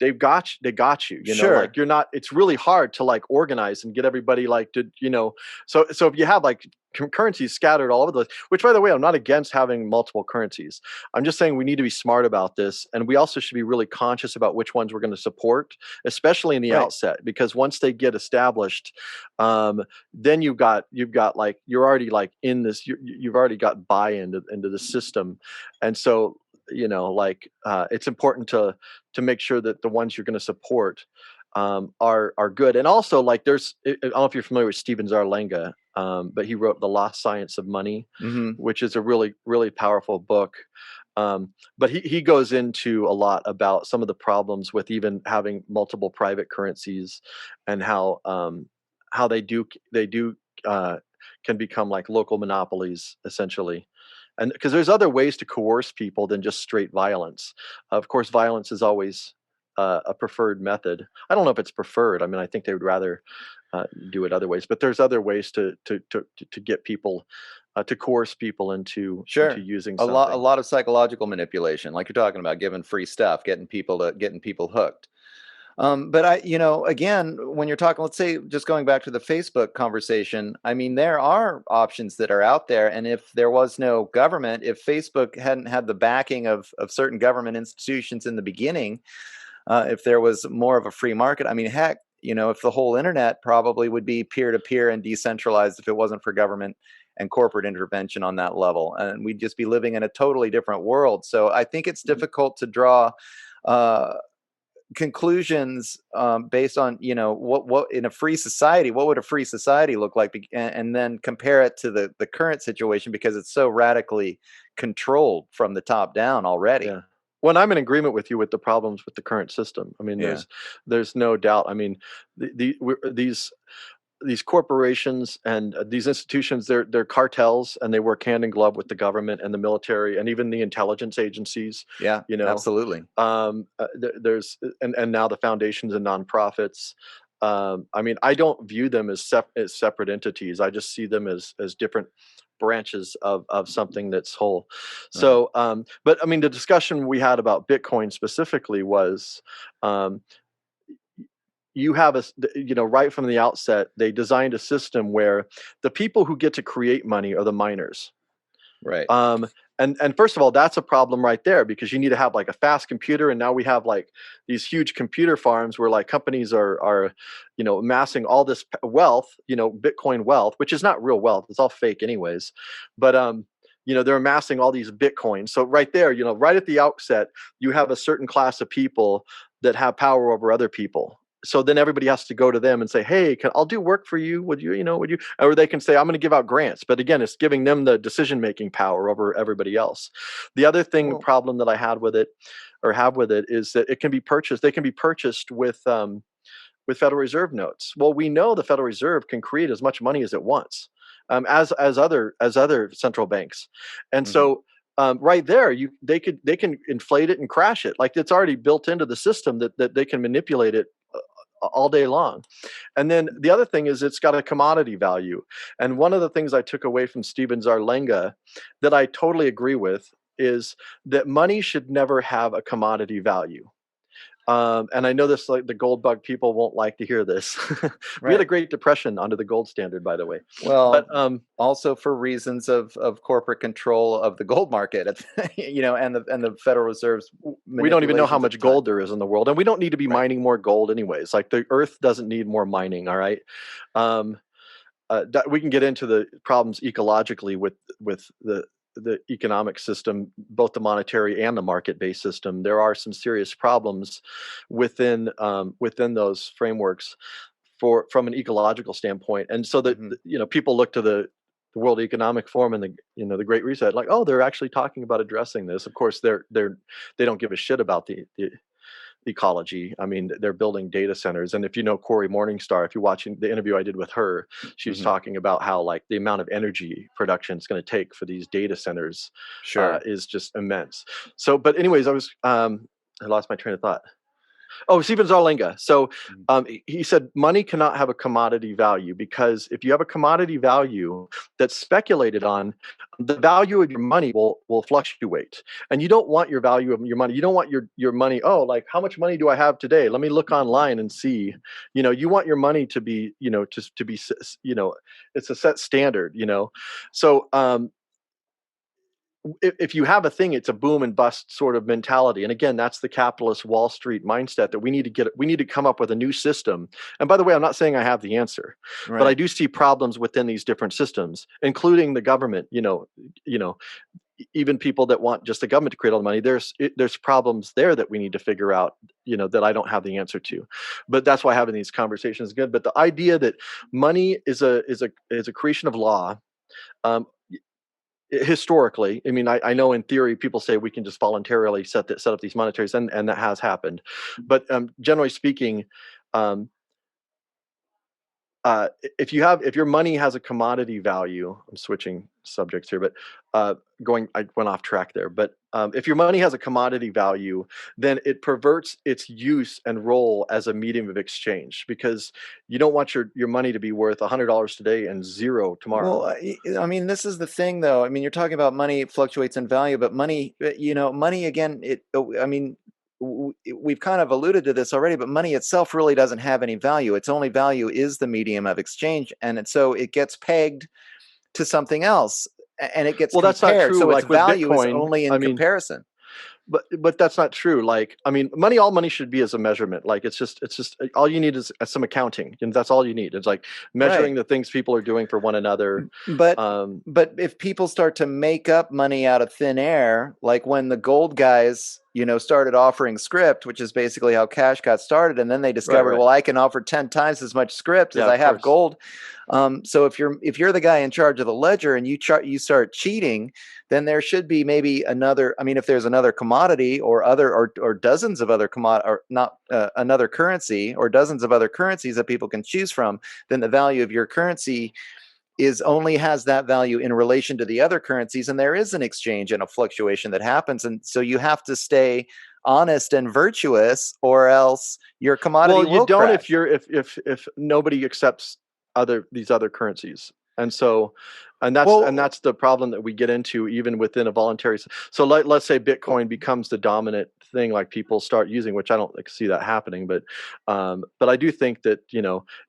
they got you. You know, like sure, you're not. It's really hard to like organize and get everybody like to So if you have like currencies scattered all over the place, which by the way, I'm not against having multiple currencies. I'm just saying we need to be smart about this, and we also should be really conscious about which ones we're going to support, especially in the right, outset, because once they get established, then you've got like you're already like in this. You've already got buy-in into the system, and so like it's important to make sure that the ones you're going to support are good. And also, like, I don't know if you're familiar with Stephen Zarlenga, but he wrote The Lost Science of Money, mm-hmm, which is a really, really powerful book. But he goes into a lot about some of the problems with even having multiple private currencies, and how they do uh, can become like local monopolies essentially. And because there's other ways to coerce people than just straight violence. Of course, violence is always a preferred method. I don't know if it's preferred. I mean, I think they would rather do it other ways. But there's other ways to get people to coerce people into sure. using A something. lot of psychological manipulation, like you're talking about, giving free stuff, getting people hooked. But again, when you're talking, let's say, just going back to the Facebook conversation, I mean, there are options that are out there. And if there was no government, if Facebook hadn't had the backing of certain government institutions in the beginning, if there was more of a free market, I mean, heck, if the whole internet probably would be peer to peer and decentralized if it wasn't for government and corporate intervention on that level. And we'd just be living in a totally different world. So I think it's difficult to draw uh, conclusions based on what in a free society, what would a free society look like, and then compare it to the current situation, because it's so radically controlled from the top down already. Yeah. Well, I'm in agreement with you with the problems with the current system. I mean, Yeah, there's no doubt. I mean, these corporations and these institutions, they're cartels, and they work hand in glove with the government and the military and even the intelligence agencies. yeah, You know, absolutely. there's and now the foundations and nonprofits. I mean, I don't view them as separate entities. I just see them as different branches of something that's whole. Right, So, but I mean, the discussion we had about Bitcoin specifically was, um, you have right from the outset, they designed a system where the people who get to create money are the miners. right, um and first of all, that's a problem right there, because you need to have like a fast computer, and now we have like these huge computer farms where like companies are amassing all this wealth, Bitcoin wealth, which is not real wealth, it's all fake anyways. But they're amassing all these Bitcoins. So right there, right at the outset, you have a certain class of people that have power over other people. So then everybody has to go to them and say, "Hey, I'll do work for you. Would you?" Or they can say, "I'm going to give out grants." But again, it's giving them the decision-making power over everybody else. The other well, problem that I had with it, or have with it, is that it can be purchased. They can be purchased with Federal Reserve notes. Well, we know the Federal Reserve can create as much money as it wants, as other central banks, and mhm, so right there, they can inflate it and crash it. Like, it's already built into the system that they can manipulate it all day long. And then the other thing is, it's got a commodity value. And one of the things I took away from Stephen Zarlenga that I totally agree with is that money should never have a commodity value. And I know this, like, the gold bug people won't like to hear this. We had a right. Great Depression under the gold standard, by the way. But Well, also for reasons of corporate control of the gold market, and the Federal Reserve's we don't even know how manipulations at the much time. gold there is in the world, and we don't need to be Right. mining more gold anyways. Like, the Earth doesn't need more mining. All right. Um, we can get into the problems ecologically with the the economic system, both the monetary and the market-based system, there are some serious problems within those frameworks from an ecological standpoint. And so that Mhm. people look to the World Economic Forum and the Great Reset, like, oh, they're actually talking about addressing this. Of course, they don't give a shit about the ecology. I mean, they're building data centers. And if you know Corey Morningstar, if you're watching the interview I did with her, she was Mhm. talking about how like the amount of energy production it's going to take for these data centers Sure. is just immense. So, but anyways, I lost my train of thought. Oh, Stephen Zarlinga. So Mhm. he said money cannot have a commodity value, because if you have a commodity value that's speculated on, the value of your money will fluctuate. And you don't want your value of your money. You don't want your money. Oh, like, how much money do I have today? Let me look online and see. You want your money to be, to be, it's a set standard. So if you have a thing, it's a boom and bust sort of mentality. And again, that's the capitalist Wall Street mindset that we need to come up with a new system. And by the way, I'm not saying I have the answer, but I Right. do see problems within these different systems, including the government. You know, even people that want just the government to create all the money. There's problems there that we need to figure out. That I don't have the answer to, but that's why having these conversations is good. But the idea that money is a creation of law. Um, Historically, I mean, I know in theory people say we can just voluntarily set up these monetaries, and that has happened, but generally speaking, um, if your money has a commodity value, I'm switching subjects here, but I went off track there. But if your money has a commodity value, then it perverts its use and role as a medium of exchange, because you don't want your money to be worth $100 today and zero Well, tomorrow. I mean, this is the thing, though. I mean, you're talking about money fluctuates in value, but money, money again. I mean, we've kind of alluded to this already, but money itself really doesn't have any value. Its only value is the medium of exchange, and so it gets pegged to something else, and it gets Well, that's not compared. true. So its Like with value is Bitcoin, only I in mean, comparison. but that's not true. Like, I mean, all money should be as a measurement. Like, it's just all you need is some accounting, and that's all you need. It's like Right. measuring the things people are doing for one another. But um but if people start to make up money out of thin air, like when the gold guys, started offering script, which is basically how cash got started, and then they right, discovered, right. well, I can offer 10 times as much script as Yeah, I of have course. gold. So if you're the guy in charge of the ledger and you start cheating, then there should be maybe another. I mean, if there's another commodity or dozens of other or not another currency or dozens of other currencies that people can choose from, then the value of your currency is only has that value in relation to the other currencies, and there is an exchange and a fluctuation that happens, and so you have to stay honest and virtuous, or else your commodity Well, you will don't if crash. you're if nobody accepts these other currencies. And so Well, that's the problem that we get into even within a voluntary so let's say Bitcoin becomes the dominant thing, like people start using, which I don't like see that happening, but I do think that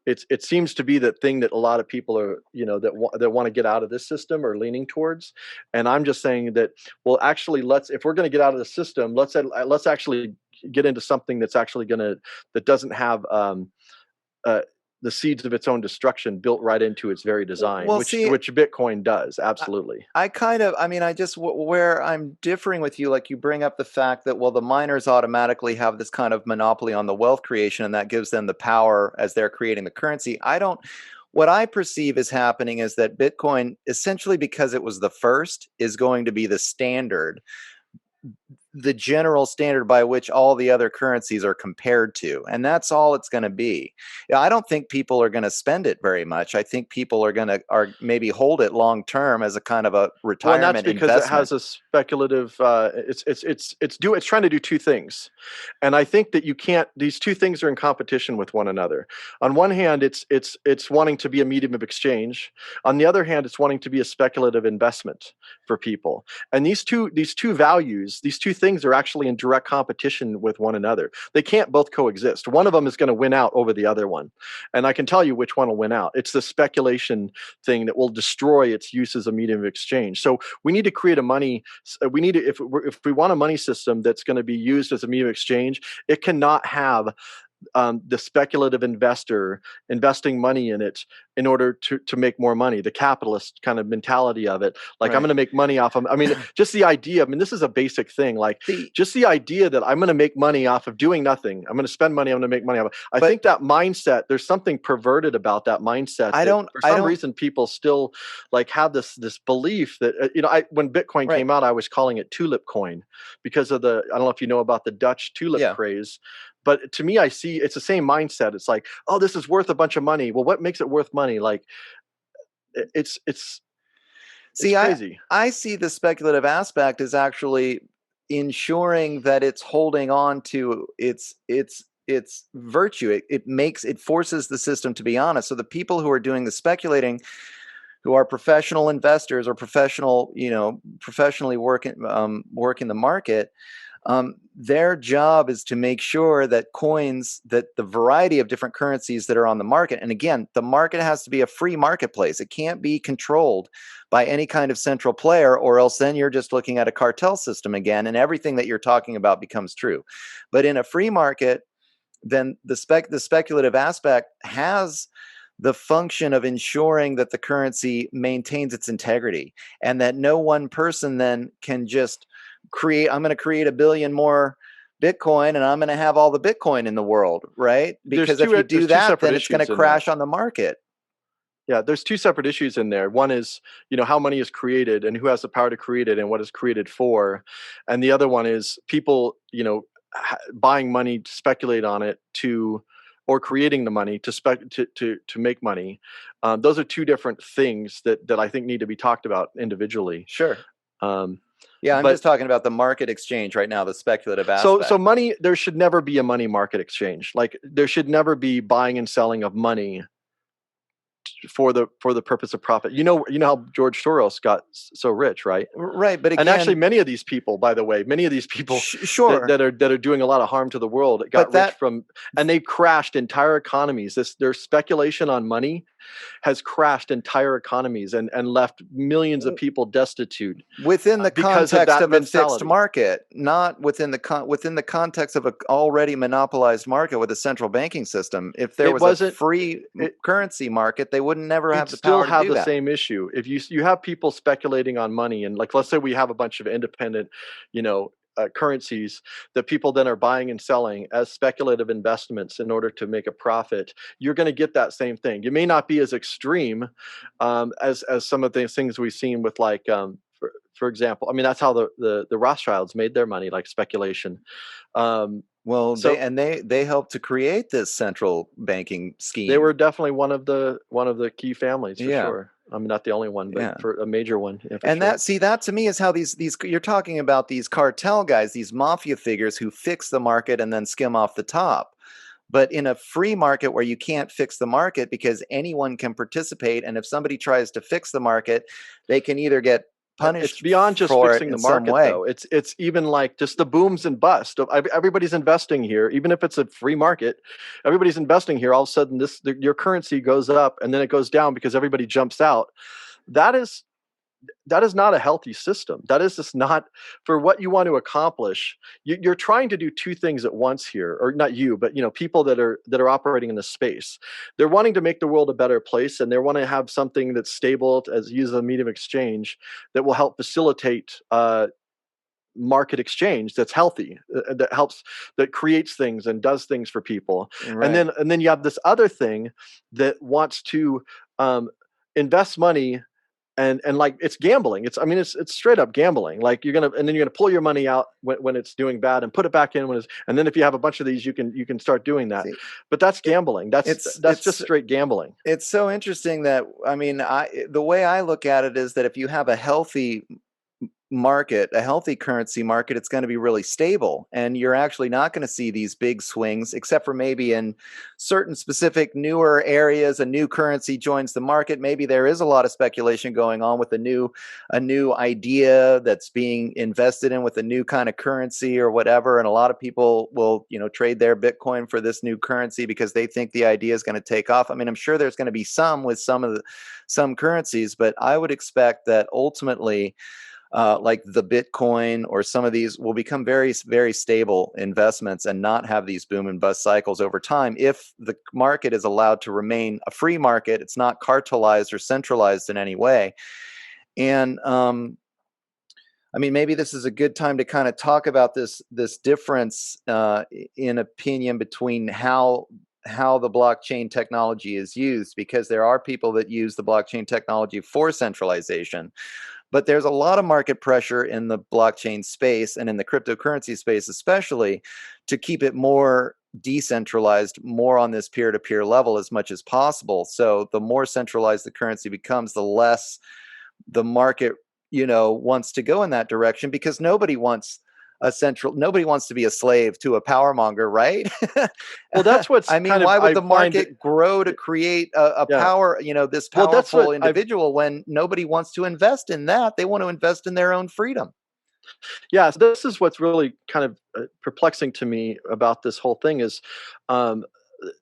it seems to be the thing that a lot of people are that want to get out of this system are leaning towards. And I'm just saying that, well, actually, if we're going to get out of the system, let's actually get into something that's actually going to that doesn't have uh, the seeds of its own destruction built right into its very design, well, which see, Bitcoin does I, absolutely. I kind of, I mean, I just where I'm differing with you, like you bring up the fact that, well, the miners automatically have this kind of monopoly on the wealth creation, and that gives them the power as they're creating the currency. I don't. What I perceive is happening is that Bitcoin, essentially because it was the first, is going to be the standard, the general standard by which all the other currencies are compared to, and that's all it's going to be. I don't think people are going to spend it very much. I think people are maybe hold it long term as a kind of a Well, and that's retirement because it has investment. a speculative. It's trying to do two things, and I think that you can't. These two things are in competition with one another. On one hand, it's wanting to be a medium of exchange. On the other hand, it's wanting to be a speculative investment for people. And these two values, these two things are actually in direct competition with one another. They can't both coexist. One of them is going to win out over the other one, and I can tell you which one will win out. It's the speculation thing that will destroy its use as a medium of exchange. So we need to create a money. We need to if we want a money system that's going to be used as a medium of exchange, it cannot have the speculative investor investing money in it in order to make more money, the capitalist kind of mentality of it. Like, I'm Right. going to make money off of, I mean, just the idea, I mean, this is a basic thing. Like, See, just the idea that I'm going to make money off of doing nothing. I'm going to spend money. I'm going to make money off of. I but think that mindset, there's something perverted about that mindset I that don't, for I some don't, reason people still like have this belief that, when Bitcoin right. came out, I was calling it tulip coin because of I don't know if you know about the Dutch tulip Yeah. craze. But to me, I see it's the same mindset. It's like, oh, this is worth a bunch of money. Well, what makes it worth money? Like, it's See, I, crazy. I see the speculative aspect as actually ensuring that it's holding on to its virtue. It forces the system to be honest. So the people who are doing the speculating, who are professional investors or professionally working the market, their job is to make sure that that the variety of different currencies that are on the market, and again, the market has to be a free marketplace. It can't be controlled by any kind of central player, or else then you're just looking at a cartel system again, and everything that you're talking about becomes true. But in a free market, then the speculative aspect has the function of ensuring that the currency maintains its integrity, and that no one person then can just I'm going to create a billion more Bitcoin and I'm going to have all the Bitcoin in the world, right? Because if you There's do two that, separate then it's going to issues in that. crash on the market. Yeah, there's two separate issues in there. One is, how money is created and who has the power to create it and what it's created for. And the other one is people, buying money to speculate on it or creating the money to make money. Those are two different things that I think need to be talked about individually. Sure. Um, Yeah, I'm but just talking about the market exchange right now, the speculative so aspect. money, there should never be a money market exchange. Like, there should never be buying and selling of money for the purpose of profit. How George Soros got so rich, right? Right, but And actually, again, many of these people, by the way, many of these people sure, that are doing a lot of harm to the world got but rich that from, and they crashed entire economies. Their speculation on money has crashed entire economies and left millions of people destitute within the because of context that of a fixed mentality. market, not within the context of an already monopolized market with a central banking system. If there It was a wasn't. free It, currency market, they would never you'd have the still power to have do the that. same issue if you have people speculating on money, and, like, let's say we have a bunch of independent, currencies that people then are buying and selling as speculative investments in order to make a profit. You're going to get that same thing. You may not be as extreme as some of the things we've seen with, like, for example, I mean, that's how the Rothschilds made their money, like speculation. Um, Well, so they helped to create this central banking they scheme. were definitely one of the key families for Yeah, sure. I mean, not the only one, but yeah. for a major one, yeah, for And sure. that to me is how these you're talking about these cartel guys, these mafia figures who fix the market and then skim off the top. But in a free market where you can't fix the market because anyone can participate, and if somebody tries to fix the market, they can either get It's punished beyond just for it fixing in the some market, way. though. It's even like just the booms and bust. Everybody's investing here, even if it's a free market. Everybody's investing here. All of a sudden, your currency goes up and then it goes down because everybody jumps out. That is that is not a healthy system. That is just not for what you want to accomplish. You're trying to do two things at once here, or not you, but people that are operating in this space. They're wanting to make the world a better place, and they want to have something that's stable as use a medium of exchange that will help facilitate market exchange that's healthy, that creates things and does things for people. and Right. then and then you have this other thing that wants to um, invest money, and like, it's gambling. It's straight up gambling. Like, and then you're gonna pull your money out when it's doing bad and put it back in and then if you have a bunch of these, you can start doing that. See, But that's it, gambling. that's it's that's just it's straight gambling. it's so interesting that I mean, the way I look at it is that if you have a healthy market, a healthy currency market, it's going to be really stable. And you're actually not going to see these big swings, except for maybe in certain specific newer areas, a new currency joins the market. Maybe there is a lot of speculation going on with a new idea that's being invested in with a new kind of currency or whatever. And a lot of people will, trade their Bitcoin for this new currency because they think the idea is going to take off. I mean, I'm sure there's going to be some with some currencies, but I would expect that ultimately like the Bitcoin or some of these will become very, very stable investments and not have these boom and bust cycles over time if the market is allowed to remain a free market. It's not cartelized or centralized in any way. And I mean, maybe this is a good time to kind of talk about this difference in opinion between how the blockchain technology is used, because there are people that use the blockchain technology for centralization, but there's a lot of market pressure in the blockchain space and in the cryptocurrency space, especially, to keep it more decentralized, more on this peer-to-peer level as much as possible. So the more centralized the currency becomes, the less the market, wants to go in that direction, because nobody wants to be a slave to a power monger, right? Well, that's what's I mean, kind of, why would I the find, market grow to create a yeah. power, this Well, that's powerful what I've individual, when nobody wants to invest in that? They want to invest in their own freedom. Yeah, so this is what's really kind of perplexing to me about this whole thing is um,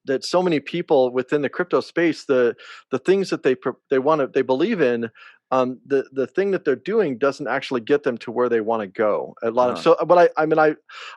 that so many people within the crypto space, the things that they believe in, the thing that they're doing doesn't actually get them to where they want to go. A lot of Uh, so, but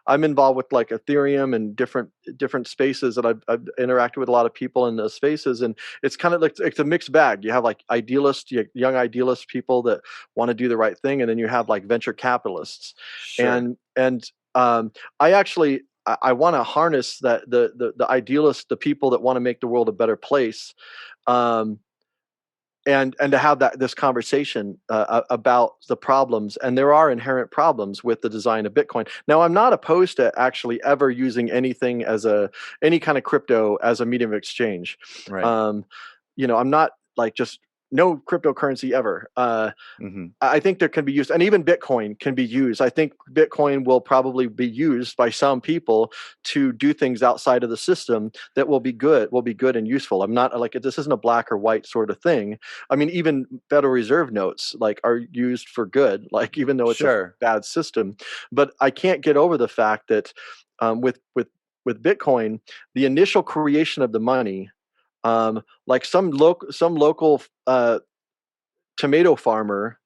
I'm involved with like Ethereum and different spaces that I've interacted with a lot of people in those spaces, and it's kind of like it's a mixed bag. You have like young idealist people that want to do the right thing, and then you have like venture capitalists, sure. and I actually I want to harness that the idealists, the people that want to make the world a better place, um, and to have this conversation about the problems. And there are inherent problems with the design of Bitcoin. Now, I'm not opposed to actually ever using anything as any kind of crypto as a medium of exchange. Right. Um, I'm not like just no cryptocurrency ever. Hmm. I think there can be used, and even Bitcoin can be used. I think Bitcoin will probably be used by some people to do things outside of the system that will be good and useful. I'm not like this isn't a black or white sort of thing. I mean, even Federal Reserve notes like are used for good, like even though it's a Sure. bad system. But I can't get over the fact that with Bitcoin, the initial creation of the money, like some local tomato farmer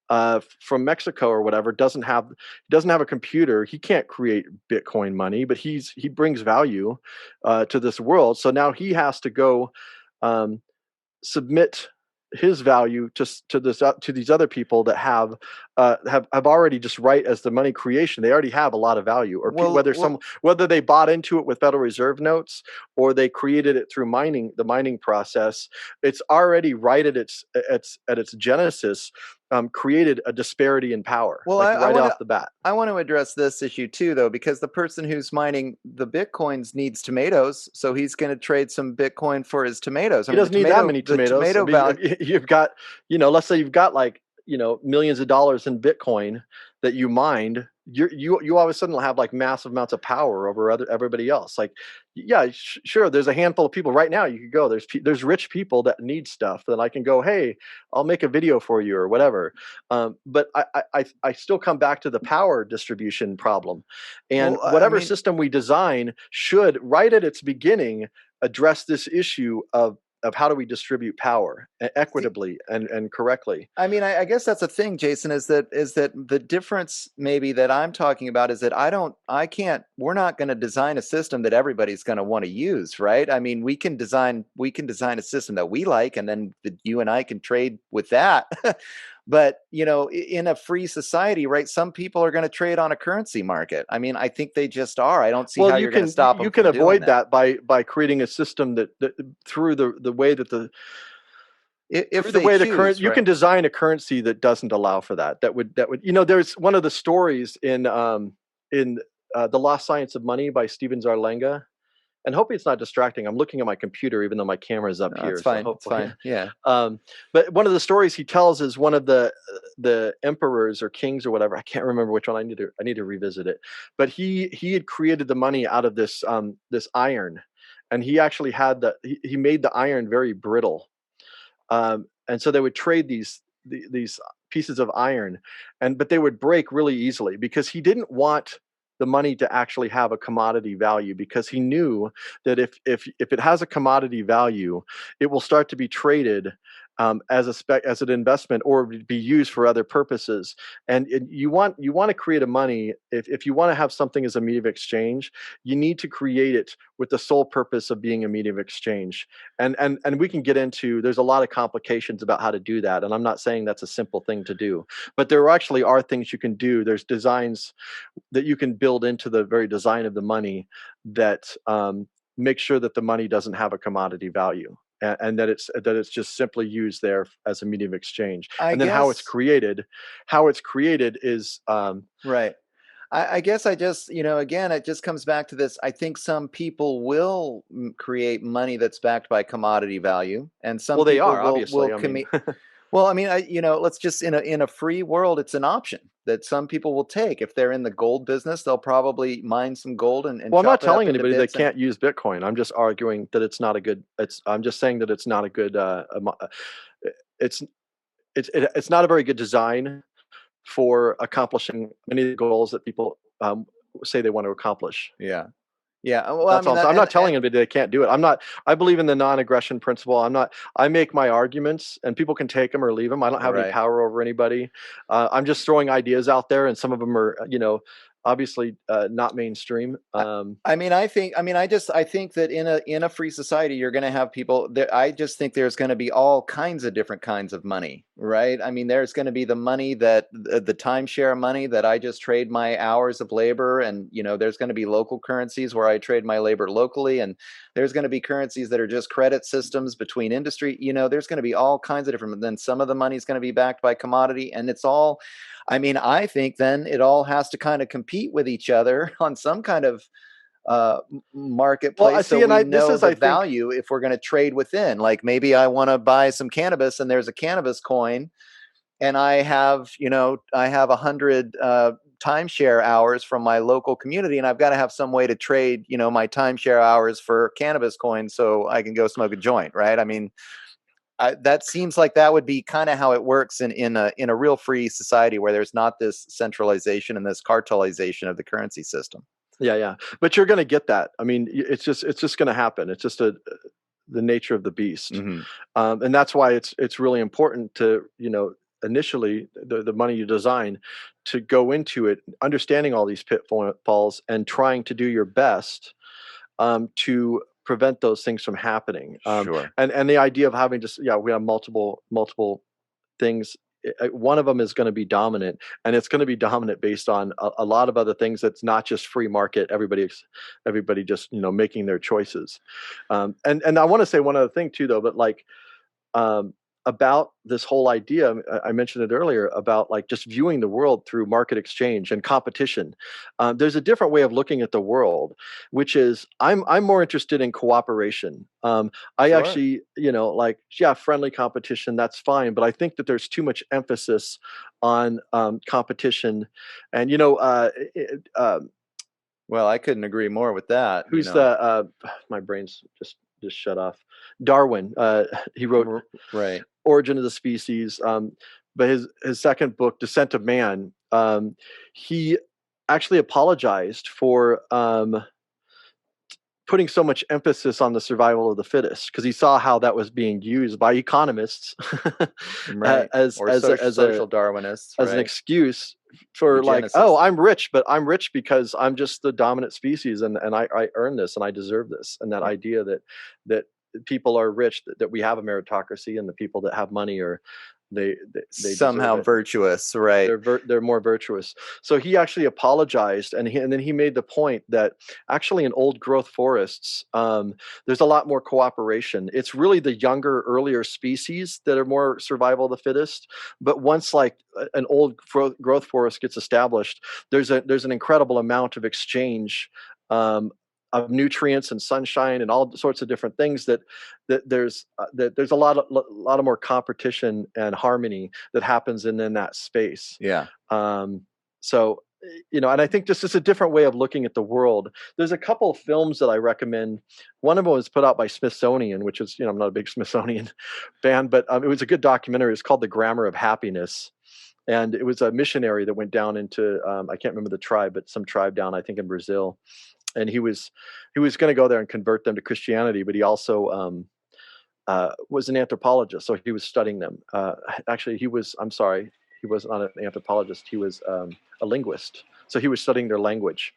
from Mexico or whatever doesn't have a computer. He can't create Bitcoin money, but he brings value to this world. So now he has to go um, submit his value to these other people that have already just right as the money creation. They already have a lot of value, or Well, well, whether they bought into it with Federal Reserve notes or they created it through the mining process. It's already right at its genesis. Created a disparity in power, well, like I right want to off the bat. I want to address this issue too, though, because the person who's mining the bitcoins needs tomatoes, so he's going to trade some Bitcoin for his tomatoes. I He mean, doesn't need that many the tomatoes. I tomato mean, value. you've got, let's say you've got like, millions of dollars in Bitcoin that you mined. You all of a sudden will have like massive amounts of power over everybody else. Like, yeah, sure. There's a handful of people right now. You could go. There's rich people that need stuff that I can go. Hey, I'll make a video for you or whatever. But I still come back to the power distribution problem, and Well, I whatever mean, system we design should right at its beginning address this issue of how do we distribute power see, equitably and correctly. I mean, I guess that's the thing, Jason, is that the difference maybe that I'm talking about is that I can't, we're not going to design a system that everybody's going to want to use, right? I mean, we can design a system that we like, and then you and I can trade with that. But in a free society, right? Some people are going to trade on a currency market. I mean, I think they just are. I don't see Well, how you're going to stop them you can from doing avoid that. that by creating a system that through the way that If they choose, you can right? design a currency that doesn't allow for that. That would there's one of the stories in The Lost Science of Money by Steven Zarlenga. And hopefully it's not distracting. I'm looking at my computer, even though my camera is up No, it's here. So fine. It's hopefully, fine. Yeah. but one of the stories he tells is one of the emperors or kings or whatever. I can't remember which one. I need to revisit it. But he had created the money out of this iron, and he actually he made the iron very brittle. And so they would trade these pieces of iron, but they would break really easily because he didn't want the money to actually have a commodity value, because he knew that if it has a commodity value, it will start to be traded as an investment or be used for other purposes. And you want to create a money. If you want to have something as a medium of exchange, you need to create it with the sole purpose of being a medium of exchange. And we can get into, there's a lot of complications about how to do that. And I'm not saying that's a simple thing to do, but there actually are things you can do. There's designs that you can build into the very design of the money that make sure that the money doesn't have a commodity value, and that it's just simply used there as a medium of exchange. I And then guess, how it's created is right. I guess I just, again, it just comes back to this. I think some people will create money that's backed by commodity value, and some well, they people are will obviously. I mean, commit. Well, I mean, let's just in a free world, it's an option that some people will take. If they're in the gold business, they'll probably mine some gold and well, I'm not chop it up telling into anybody they bits. And can't use Bitcoin. I'm just arguing that it's not a good. I'm just saying that it's not a good. It's it's not a very good design for accomplishing many of the goals that people say they want to accomplish. yeah, yeah. Well, I That's mean all. So that, I'm and not telling anybody they can't do it. I'm not. I believe in the non-aggression principle. I'm not. I make my arguments, and people can take them or leave them. I don't have any right. power over anybody. I'm just throwing ideas out there, and some of them are, obviously not mainstream. I think that in a free society, you're going to have people there. I just think there's going to be all kinds of different kinds of money, right? I mean, there's going to be the money that the timeshare money that I just trade my hours of labor, and there's going to be local currencies where I trade my labor locally, and there's going to be currencies that are just credit systems between industry. There's going to be all kinds of different. Then some of the money is going to be backed by commodity, and it's all. I mean, I think then it all has to kind of compete with each other on some kind of Well, I marketplace, so see, and we this know is, the I think, value if we're going to trade within. Like maybe I want to buy some cannabis and there's a cannabis coin, and I have 100 timeshare hours from my local community, and I've got to have some way to trade my timeshare hours for cannabis coins so I can go smoke a joint, right? I mean, that seems like that would be kind of how it works in a real free society where there's not this centralization and this cartelization of the currency system. yeah, yeah. But you're going to get that. I mean, it's just going to happen. It's just the nature of the beast, Hmm. and that's why it's really important to, initially the money you design, to go into it understanding all these pitfalls and trying to do your best to prevent those things from happening. Sure. And the idea of having just, yeah, we have multiple things. One of them is going to be dominant, and it's going to be dominant based on a lot of other things. That's not just free market. Everybody just, making their choices. And I want to say one other thing too, though. But like, um, about this whole idea, I mentioned it earlier, about like just viewing the world through market exchange and competition. There's a different way of looking at the world, which is I'm more interested in cooperation. I Sure. actually, like, yeah, friendly competition, that's fine, but I think that there's too much emphasis on competition. And Well, I couldn't agree more with that, who's the my brain's just shut off. Darwin. He wrote Right. Origin of the Species. But his second book, Descent of Man, he actually apologized for putting so much emphasis on the survival of the fittest, because he saw how that was being used by economists Right. Or as social Darwinists, an right? excuse for, like, oh, Eugenicists. I'm rich, but I'm rich because I'm just the dominant species, and I earn this and I deserve this. And that Yeah. idea that people are rich, that we have a meritocracy, and the people that have money are, they deserve Somehow it. virtuous, right? They're more virtuous. So he actually apologized, and then he made the point that actually in old growth forests, there's a lot more cooperation. It's really the younger, earlier species that are more survival of the fittest. But once, like, an old growth forest gets established, there's an incredible amount of exchange. Of nutrients and sunshine and all sorts of different things, that there's a lot of more competition and harmony that happens in that space. Yeah. Um, so, and I think this is a different way of looking at the world. There's a couple of films that I recommend. One of them was put out by Smithsonian, which is, I'm not a big Smithsonian fan, but it was a good documentary. It's called The Grammar of Happiness. And it was a missionary that went down into, I can't remember the tribe, but some tribe down, I think, in Brazil. And he was going to go there and convert them to Christianity, but he also was an anthropologist, so he was studying them. Actually, he was. I'm sorry, he was not an anthropologist. He was a linguist. So he was studying their language,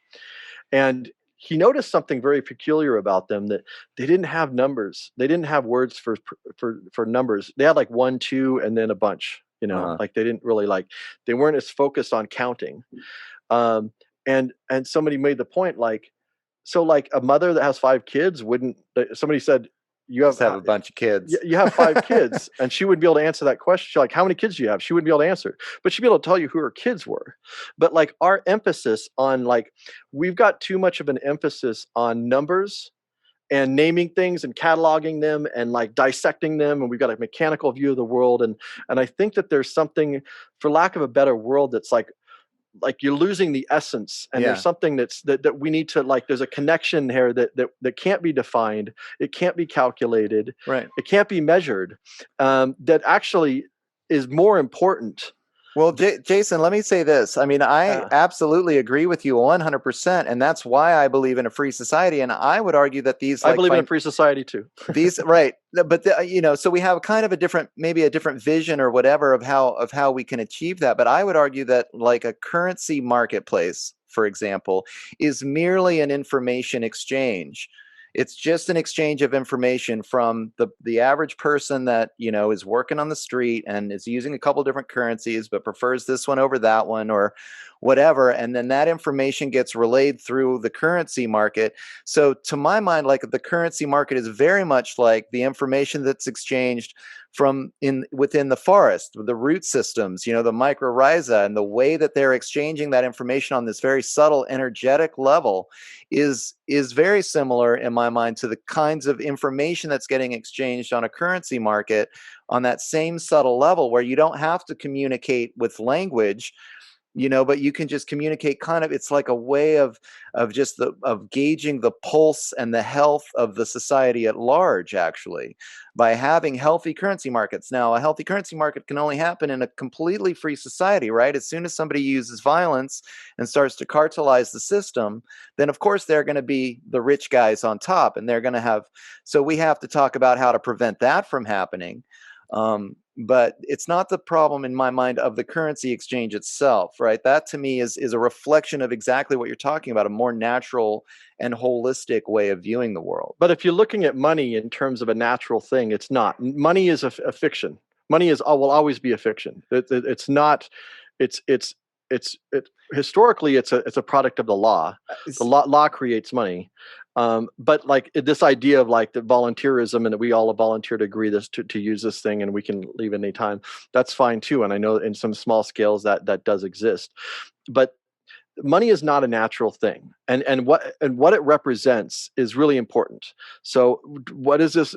and he noticed something very peculiar about them, that they didn't have numbers. They didn't have words for numbers. They had like one, two, and then a bunch. Uh-huh. Like they didn't really like. They weren't as focused on counting. Um, and somebody made the point, like, so like a mother that has 5 kids wouldn't. Somebody said, you Just have have a bunch of kids. you have 5 kids, and she wouldn't be able to answer that question. She's like, how many kids do you have? She wouldn't be able to answer, but she'd be able to tell you who her kids were. But like our emphasis on, like, we've got too much of an emphasis on numbers and naming things and cataloging them and like dissecting them, and we've got a mechanical view of the world. And I think that there's something, for lack of a better word, that's like you're losing the essence, and Yeah. there's something that we need to, like, there's a connection here that can't be defined, it can't be calculated, Right. it can't be measured, that actually is more important. Well, Jason, let me say this. I mean, I absolutely agree with you 100%, and that's why I believe in a free society. And I would argue that these, I believe in a free society too. these, right? But so we have kind of maybe a different vision or whatever of how we can achieve that. But I would argue that, like, a currency marketplace, for example, is merely an information exchange. It's just an exchange of information from the average person that, is working on the street and is using a couple different currencies, but prefers this one over that one or whatever. And then that information gets relayed through the currency market. So to my mind, like, the currency market is very much like the information that's exchanged within the forest, the root systems, the mycorrhiza, and the way that they're exchanging that information on this very subtle energetic level is very similar in my mind to the kinds of information that's getting exchanged on a currency market on that same subtle level, where you don't have to communicate with language, but you can just communicate kind of. It's like a way of gauging the pulse and the health of the society at large, actually, by having healthy currency markets. Now, a healthy currency market can only happen in a completely free society, right? As soon as somebody uses violence and starts to cartelize the system, then of course they're going to be the rich guys on top, and they're going to have. So we have to talk about how to prevent that from happening. But it's not the problem in my mind of the currency exchange itself, right? That to me is a reflection of exactly what you're talking about, a more natural and holistic way of viewing the world. But if you're looking at money in terms of a natural thing, it's not. Money is a fiction. Money will always be a fiction. It's not. It's historically it's a product of the law. The law creates money. But like this idea of like the volunteerism, and that we all volunteer to agree to use this thing, and we can leave any time, that's fine too. And I know in some small scales that does exist, but money is not a natural thing, and what it represents is really important. So what is this,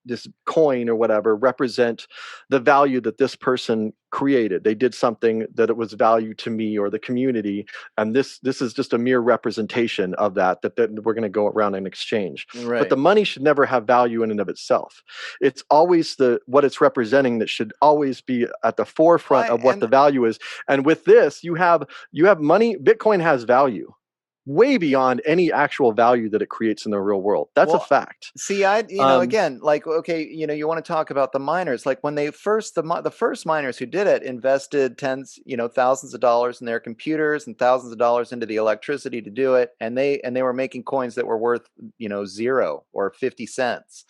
this coin or whatever represent the value that this person created? They did something that it was value to me or the community, and this is just a mere representation of that we're going to go around and exchange. Right. But the money should never have value in and of itself. It's always what it's representing that should always be at the forefront of what the value is. And with this, you have money. Bitcoin has value way beyond any actual value that it creates in the real world. That's a fact. See, again, like, okay, you want to talk about the miners, like when the first miners who did it invested thousands of dollars in their computers and thousands of dollars into the electricity to do it. And they were making coins that were worth, 0 or 50 cents.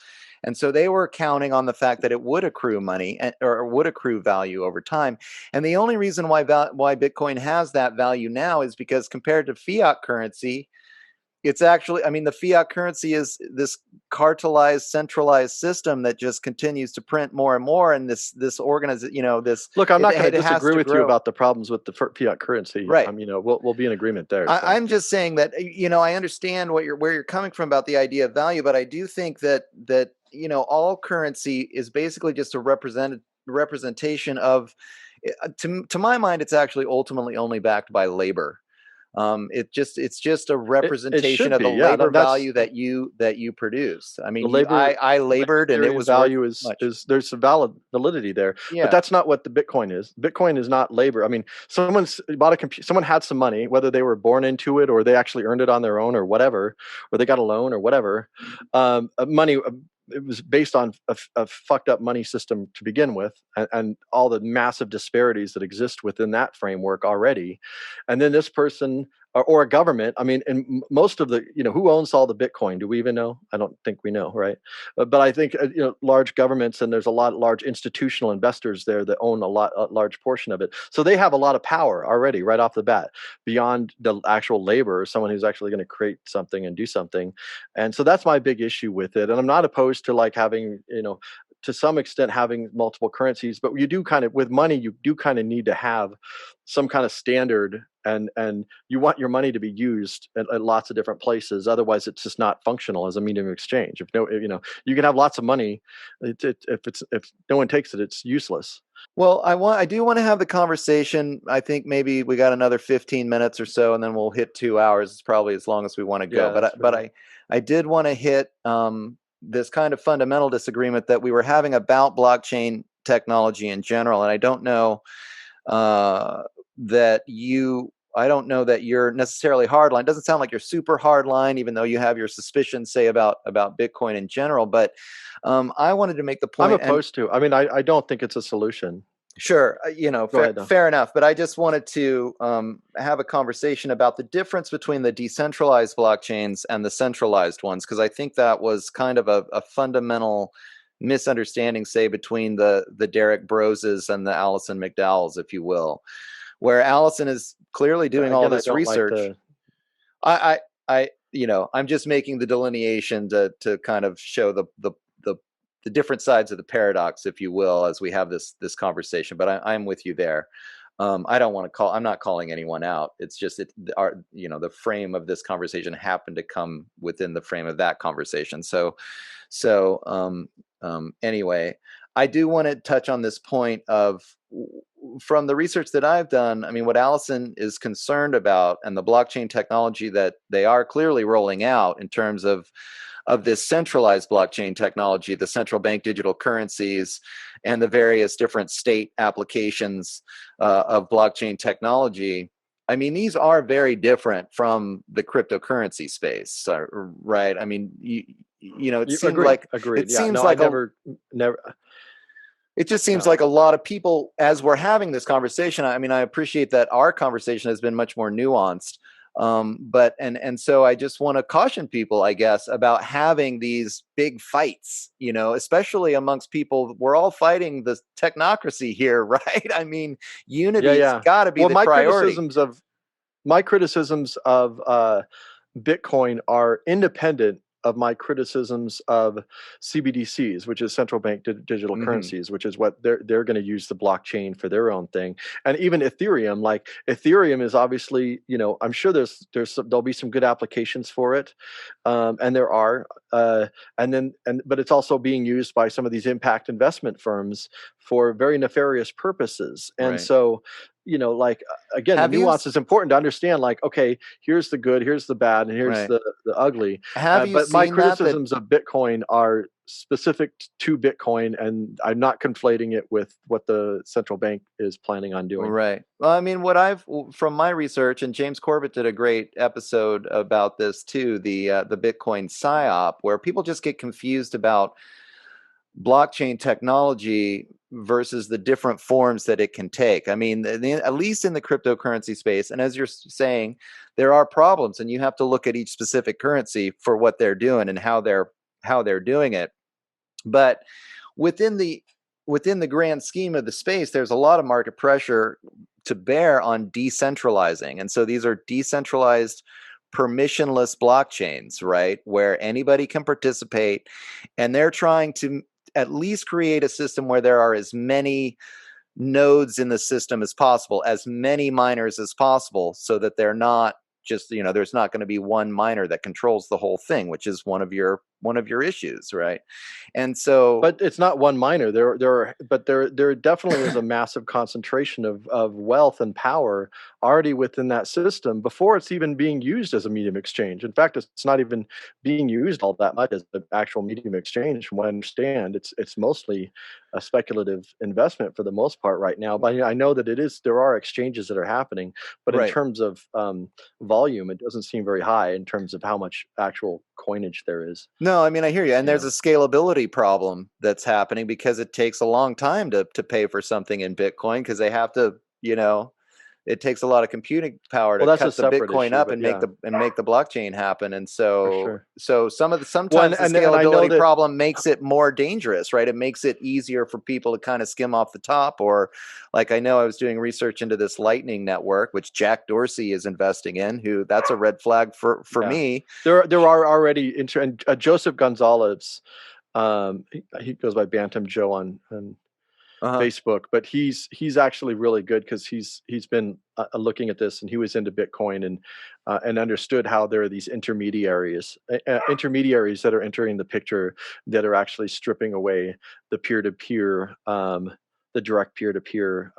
And so they were counting on the fact that it would accrue money or would accrue value over time. And the only reason why Bitcoin has that value now is because compared to fiat currency, it's actually, the fiat currency is this cartelized, centralized system that just continues to print more and more. And this organization, this. Look, I'm not going to disagree with you about the problems with the fiat currency. Right. We'll be in agreement there. So. I'm just saying that, I understand where you're coming from about the idea of value, but I do think that all currency is basically just a representation of, to my mind, it's actually ultimately only backed by labor. It's just a representation of the labor value that you produce. I labored, and it was value is there's some valid validity there. Yeah. But that's not what the Bitcoin is. Bitcoin is not labor. Someone bought a computer. Someone had some money, whether they were born into it or they actually earned it on their own or whatever, or they got a loan or whatever. Money. it was based on a fucked up money system to begin with, and all the massive disparities that exist within that framework already. And then this person, or a government, I mean, and most of the, who owns all the Bitcoin? Do we even know? I don't think we know, right? But I think, large governments, and there's a lot of large institutional investors there that own a large portion of it. So they have a lot of power already right off the bat, beyond the actual labor, or someone who's actually going to create something and do something. And so that's my big issue with it. And I'm not opposed to like having, to some extent having multiple currencies, but you do kind of, with money, you do kind of need to have some kind of standard, and you want your money to be used at lots of different places. Otherwise, it's just not functional as a medium of exchange. If no, you can have lots of money. If no one takes it, it's useless. Well, I do want to have the conversation. I think maybe we got another 15 minutes or so, and then we'll hit 2 hours. It's probably as long as we want to go. Yeah, But that's I did want to hit this kind of fundamental disagreement that we were having about blockchain technology in general. And I don't know that I don't know that you're necessarily hardline. It doesn't sound like you're super hardline, even though you have your suspicions, say, about Bitcoin in general. But I wanted to make the I'm point, and opposed to. I mean, I don't think it's a solution. sure, Go ahead, though. fair enough. But I just wanted to have a conversation about the difference between the decentralized blockchains and the centralized ones, because I think that was kind of a fundamental misunderstanding, say, between the Derek Broses and the Allison McDowells, if you will, where Allison is clearly doing all Again, I this don't like research. the. I I'm just making the delineation to kind of show the different sides of the paradox, if you will, as we have this conversation. But I'm with you there. I don't want to call. I'm not calling anyone out. It's just the frame of this conversation happened to come within the frame of that conversation. Anyway, I do want to touch on this point of, from the research that I've done, I mean, what Allison is concerned about and the blockchain technology that they are clearly rolling out in terms of this centralized blockchain technology, the central bank digital currencies, and the various different state applications of blockchain technology. I mean, these are very different from the cryptocurrency space, right? I mean, it seemed like Agreed. it Yeah. seems No, I like never. it just seems No. like a lot of people, as we're having this conversation, I mean, I appreciate that our conversation has been much more nuanced. But so I just want to caution people, I guess, about having these big fights, especially amongst people. We're all fighting the technocracy here, right? I mean, Yeah, unity's yeah. got to be Well, the priority. my criticisms of Bitcoin are independent of my criticisms of CBDCs, which is central bank digital Hmm. currencies, which is what they're going to use the blockchain for their own thing. And even Ethereum, like Ethereum is obviously, I'm sure there'll be some good applications for it, and there are, but it's also being used by some of these impact investment firms for very nefarious purposes. And Right. so, like, again, the Have you? nuance is important to understand. Like, okay, here's the good, here's the bad, and here's Right. the ugly. Have you But my seen that? criticisms of Bitcoin are specific to Bitcoin, and I'm not conflating it with what the central bank is planning on doing. Right. Well, I mean, from my research, and James Corbett did a great episode about this too, the Bitcoin psyop, where people just get confused about blockchain technology versus the different forms that it can take. I mean, at least in the cryptocurrency space, and as you're saying, there are problems, and you have to look at each specific currency for what they're doing and how they're doing it. But within the grand scheme of the space, there's a lot of market pressure to bear on decentralizing. And so these are decentralized permissionless blockchains, right? Where anybody can participate, and they're trying to at least create a system where there are as many nodes in the system as possible, as many miners as possible, so that they're not just, there's not going to be one miner that controls the whole thing, which is one of your issues, right? And so, But it's not one miner. There definitely is a massive concentration of wealth and power already within that system before it's even being used as a medium exchange. In fact, it's not even being used all that much as the actual medium exchange. From what I understand, it's mostly a speculative investment for the most part right now. But I know that there are exchanges that are happening, but in Right. terms of volume, it doesn't seem very high in terms of how much actual coinage there is. No, I mean, I hear you. And You there's a know, scalability problem that's happening because it takes a long time to pay for something in Bitcoin because they have to, it takes a lot of computing power well, to that's a cut the separate Bitcoin issue, up but and make yeah, the blockchain happen. And for so sure. Well, sometimes the and I know scalability that, problem makes it more dangerous, right? It makes it easier for people to kind of skim off the top. Or like I know I was doing research into this Lightning network, which Jack Dorsey is investing in, who that's a red flag for yeah, me. there are already and Joseph Gonzalez, he goes by Bantam Joe on Uh-huh. Facebook, but he's actually really good because he's been looking at this, and he was into Bitcoin and understood how there are these intermediaries that are entering the picture that are actually stripping away the peer-to-peer, the direct peer-to-peer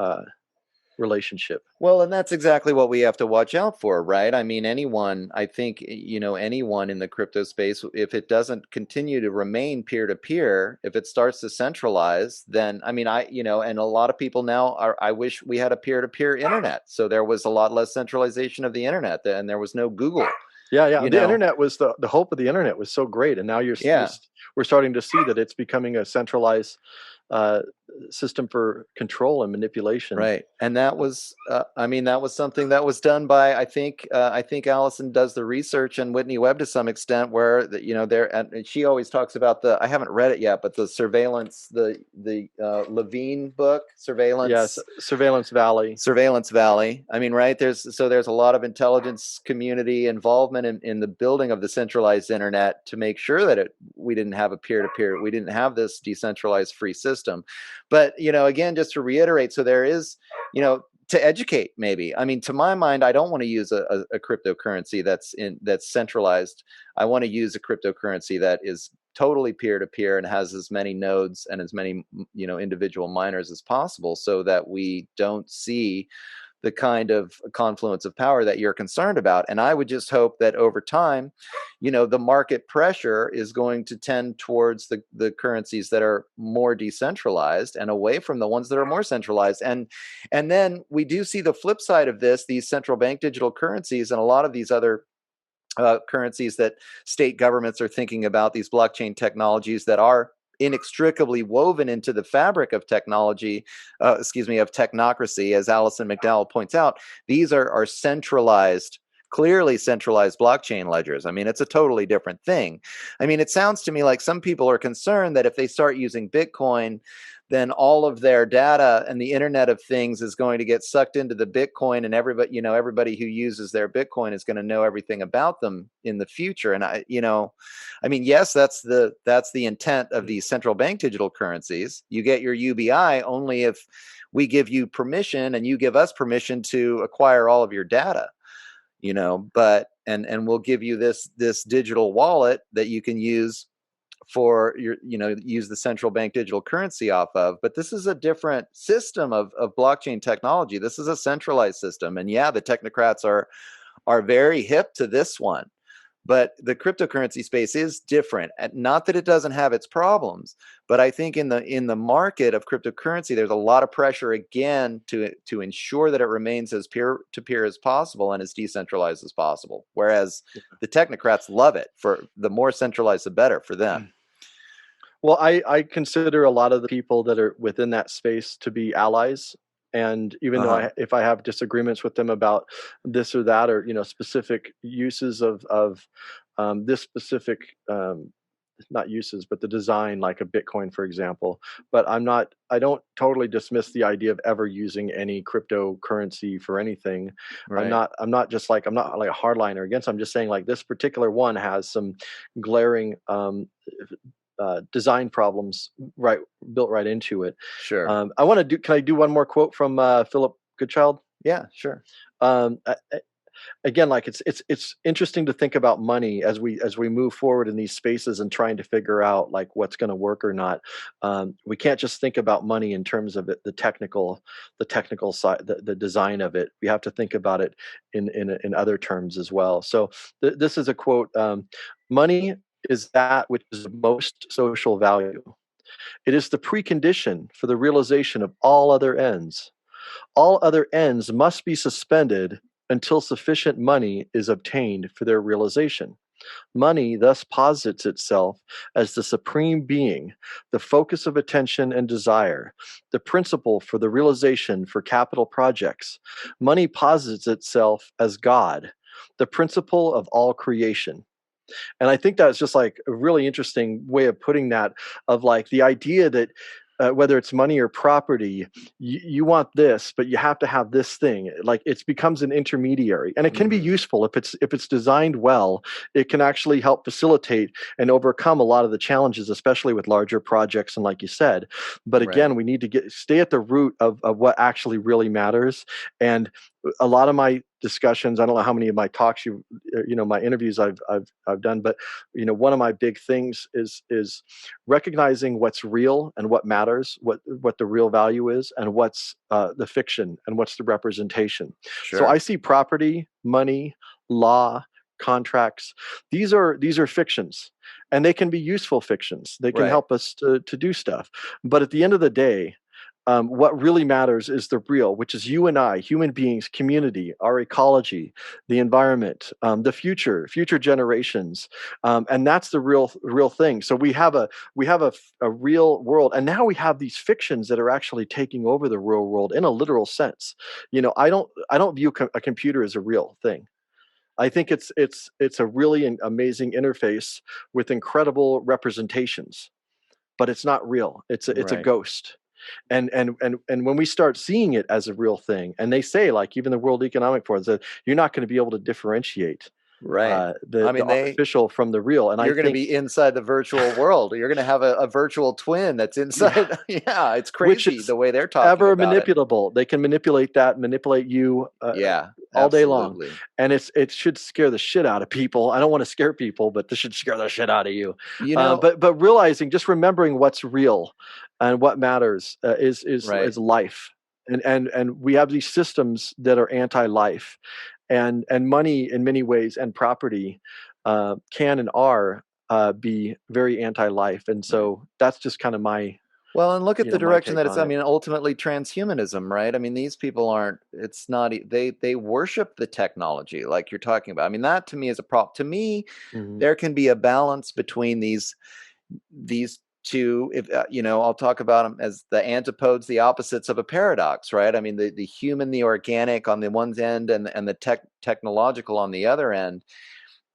relationship. Well, and that's exactly what we have to watch out for, right? I mean, anyone, I think, anyone in the crypto space, if it doesn't continue to remain peer to peer, if it starts to centralize, then, I mean, and a lot of people now I wish we had a peer to peer internet. So there was a lot less centralization of the internet and there was no Google, Yeah, yeah. you The know? internet was the hope of the internet was so great, and now Yeah. we're starting to see that it's becoming a centralized uh, system for control and manipulation. Right. And that was, I mean, that was something that was done by, I think Allison does the research and Whitney Webb to some extent where, there, and she always talks about I haven't read it yet, but the surveillance, the Levine book, Yes, Surveillance, Surveillance Valley. Surveillance Valley. I mean, right, there's a lot of intelligence community involvement in the building of the centralized internet to make sure that we didn't have a peer-to-peer, we didn't have this decentralized free system. But, again, just to reiterate, so there is, to educate, maybe. I mean, to my mind, I don't want to use a cryptocurrency that's centralized. I want to use a cryptocurrency that is totally peer-to-peer and has as many nodes and as many individual miners as possible, so that we don't see the kind of confluence of power that you're concerned about. And I would just hope that over time, the market pressure is going to tend towards the currencies that are more decentralized and away from the ones that are more centralized. And then we do see the flip side of this, these central bank digital currencies and a lot of these other currencies that state governments are thinking about, these blockchain technologies that are inextricably woven into the fabric of technology, of technocracy, as Alison McDowell points out. These are centralized, clearly centralized blockchain ledgers. I mean, it's a totally different thing. I mean, it sounds to me like some people are concerned that if they start using Bitcoin, then all of their data and the Internet of Things is going to get sucked into the Bitcoin, and everybody who uses their Bitcoin is going to know everything about them in the future. And I mean, yes, that's the intent of these central bank digital currencies. You get your UBI only if we give you permission and you give us permission to acquire all of your data. But and we'll give you this digital wallet that you can use for use the central bank digital currency off of. But this is a different system of blockchain technology. This is a centralized system, and yeah, the technocrats are very hip to this one. But the cryptocurrency space is different. Not that it doesn't have its problems, but I think in the market of cryptocurrency, there's a lot of pressure again to ensure that it remains as peer to peer as possible and as decentralized as possible. Whereas the technocrats love it. For the more centralized, the better for them. Well, I consider a lot of the people that are within that space to be allies. And even though Uh-huh. if I have disagreements with them about this or that, or specific uses of this specific not uses, but the design, like a Bitcoin, for example. But I don't totally dismiss the idea of ever using any cryptocurrency for anything. Right. I'm not like a hardliner against. I'm just saying like this particular one has some glaring design problems built right into it. Sure. I want to do. Can I do one more quote from Philip Goodchild? Yeah, sure. Um, Again, like it's interesting to think about money as we move forward in these spaces and trying to figure out like what's going to work or not. We can't just think about money in terms of the technical side, the design of it. We have to think about it in other terms as well. So this is a quote: "Money is that which is of most social value. It is the precondition for the realization of all other ends. All other ends must be suspended until sufficient money is obtained for their realization. Money thus posits itself as the supreme being, the focus of attention and desire, the principle for the realization for capital projects. Money posits itself as God, the principle of all creation. And I think that's just like a really interesting way of putting that, of like the idea that whether it's money or property, you want this, but you have to have this thing. Like it becomes an intermediary, and it can be Hmm. useful if it's designed well. It can actually help facilitate and overcome a lot of the challenges, especially with larger projects. And like you said, but Right. again, we need to stay at the root of what actually really matters. And a lot of my discussions, I don't know how many of my talks my interviews I've done, but one of my big things is recognizing what's real and what matters, what the real value is, and what's the fiction and what's the representation. So I Sure. see property, money, law, contracts. These are fictions, and they can be useful fictions. They can Right. help us to do stuff. But at the end of the day, what really matters is the real, which is you and I, human beings, community, our ecology, the environment, the future generations, and that's the real thing. So we have a real world, and now we have these fictions that are actually taking over the real world in a literal sense. I don't view a computer as a real thing. I think it's a really amazing interface with incredible representations, but it's not real. It's a Right. ghost. And when we start seeing it as a real thing, and they say, like, even the World Economic Forum, that you're not going to be able to differentiate Right. I the mean, artificial from the real. And I you're going to think, be inside the virtual world. You're going to have a virtual twin that's yeah, inside. Yeah, it's which crazy is the way they're talking ever about it. manipulable. They can manipulate you Yeah, all day long, absolutely. and it should scare the shit out of people. I don't want to scare people, but this should scare the shit out of you. You know, But realizing, just remembering what's real and what matters right. is life. And we have these systems that are anti-life, and money in many ways, and property can and are be very anti-life. And Right. so that's just kind of my Well, and look at the my direction take that it's, on I it. mean, ultimately transhumanism, right? I mean, these people aren't, it's not, they worship the technology like you're talking about. I mean, that to me is a problem. To me, Mhm. there can be a balance between these two. If I'll talk about them as the antipodes, the opposites of a paradox, right? I mean, the human, the organic on the one end, and the technological on the other end.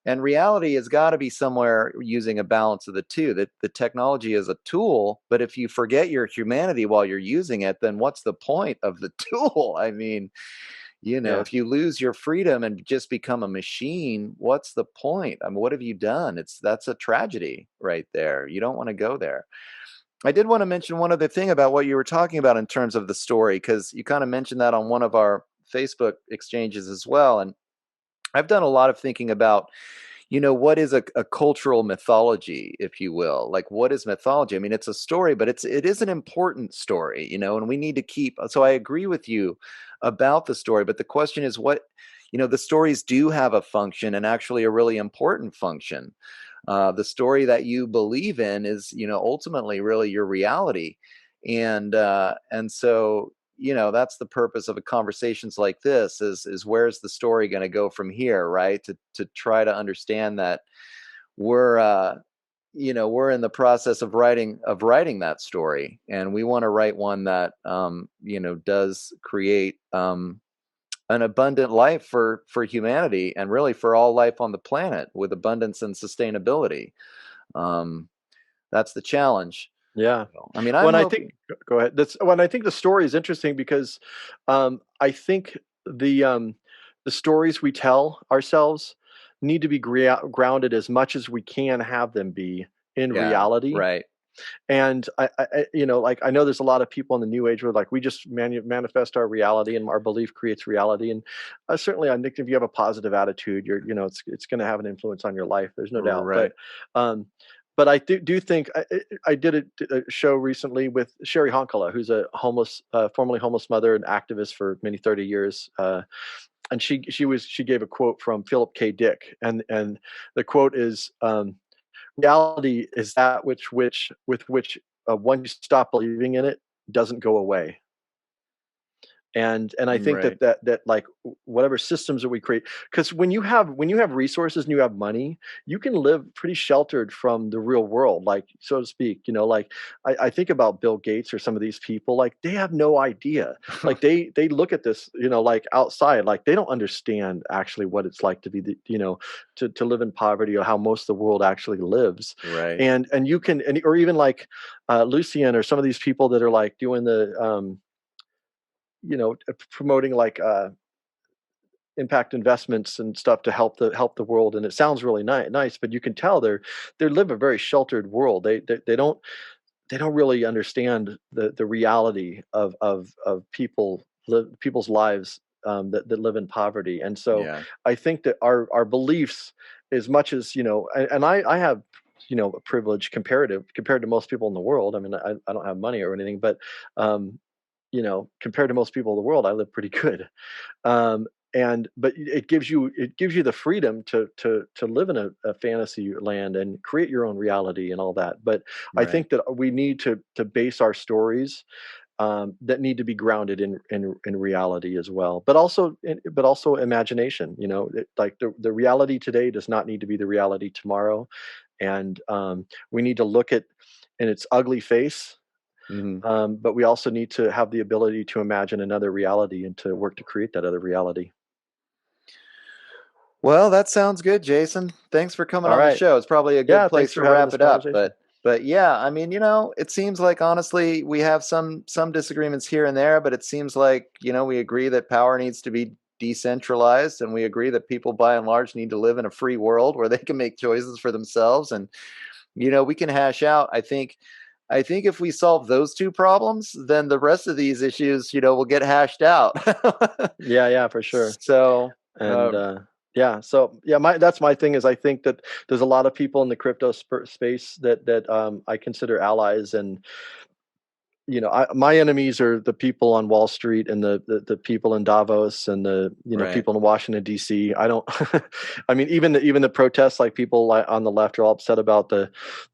And reality has got to be somewhere using a balance of the two. That the technology is a tool, but if you forget your humanity while you're using it, then what's the point of the tool? I mean, Yeah. if you lose your freedom and just become a machine, what's the point? I mean, what have you done? That's a tragedy right there. You don't want to go there. I did want to mention one other thing about what you were talking about in terms of the story, because you kind of mentioned that on one of our Facebook exchanges as well. And I've done a lot of thinking about, what is a cultural mythology, if you will? Like, what is mythology? I mean, it's a story, but it is an important story, and we need to keep. So I agree with you about the story, but the question is what, the stories do have a function, and actually a really important function. The story that you believe in is, ultimately really your reality, and so that's the purpose of a conversations like this, is where's the story going to go from here, right? To try to understand that we're we're in the process of writing that story, and we want to write one that does create an abundant life for humanity, and really for all life on the planet, with abundance and sustainability. um that's the challenge. Yeah. I mean, When I'm I think hoping. go ahead. That's when I think the story is interesting because I think the stories we tell ourselves need to be grounded as much as we can have them be in Yeah, reality. right. And like, I know there's a lot of people in the new age where, like, we just manifest our reality, and our belief creates reality. And certainly, I think if you have a positive attitude, it's going to have an influence on your life. There's no doubt. Right. Um, but I do think I did a show recently with Sherry Honkala, who's a formerly homeless mother and activist for many 30 years. And she gave a quote from Philip K. Dick, and the quote is, reality is that which with which once you stop believing in it, doesn't go away. And I think Right. that like whatever systems that we create, because when you have resources and you have money, you can live pretty sheltered from the real world, like, so to speak. Like, I think about Bill Gates or some of these people, like they have no idea. Like they look at this, like outside, like they don't understand actually what it's like to be to live in poverty, or how most of the world actually lives. Right. And you can, or even like Lucian, or some of these people that are like doing the promoting like impact investments and stuff to help the world. And it sounds really nice, but you can tell they live a very sheltered world. They don't really understand the reality of people's lives, that live in poverty. And so Yeah. I think that our beliefs, as much as and I have a privilege compared to most people in the world. I mean, I don't have money or anything, but compared to most people in the world, I live pretty good. But it gives you the freedom to live in a fantasy land and create your own reality and all that. But I Right. think that we need to base our stories, that need to be grounded in reality as well, but also imagination. Like the reality today does not need to be the reality tomorrow. And we need to look at in its ugly face, Hmm. but we also need to have the ability to imagine another reality and to work to create that other reality. Well, that sounds good, Jason. Thanks for coming All on the right. show. It's probably a good Yeah. Thanks place for to having wrap this it up. conversation. But yeah, I mean, it seems like honestly we have some disagreements here and there, but it seems like, we agree that power needs to be decentralized, and we agree that people by and large need to live in a free world where they can make choices for themselves. And we can hash out. I think if we solve those two problems, then the rest of these issues, will get hashed out. Yeah. Yeah. For sure. So, And yeah. So yeah, that's my thing. Is I think that there's a lot of people in the crypto space that I consider allies. And my enemies are the people on Wall Street, and the people in Davos, and the right. people in Washington D.C. I don't. I mean, even the protests, like people on the left are all upset about the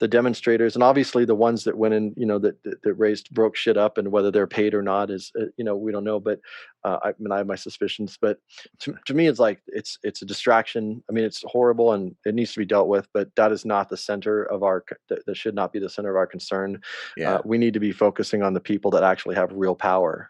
demonstrators, and obviously the ones that went in, that broke shit up, and whether they're paid or not is, we don't know. But I mean, I have my suspicions. But to me, it's like it's a distraction. I mean, it's horrible and it needs to be dealt with, but that is not the center of that should not be the center of our concern. Yeah. We need to be focusing on the people that actually have real power.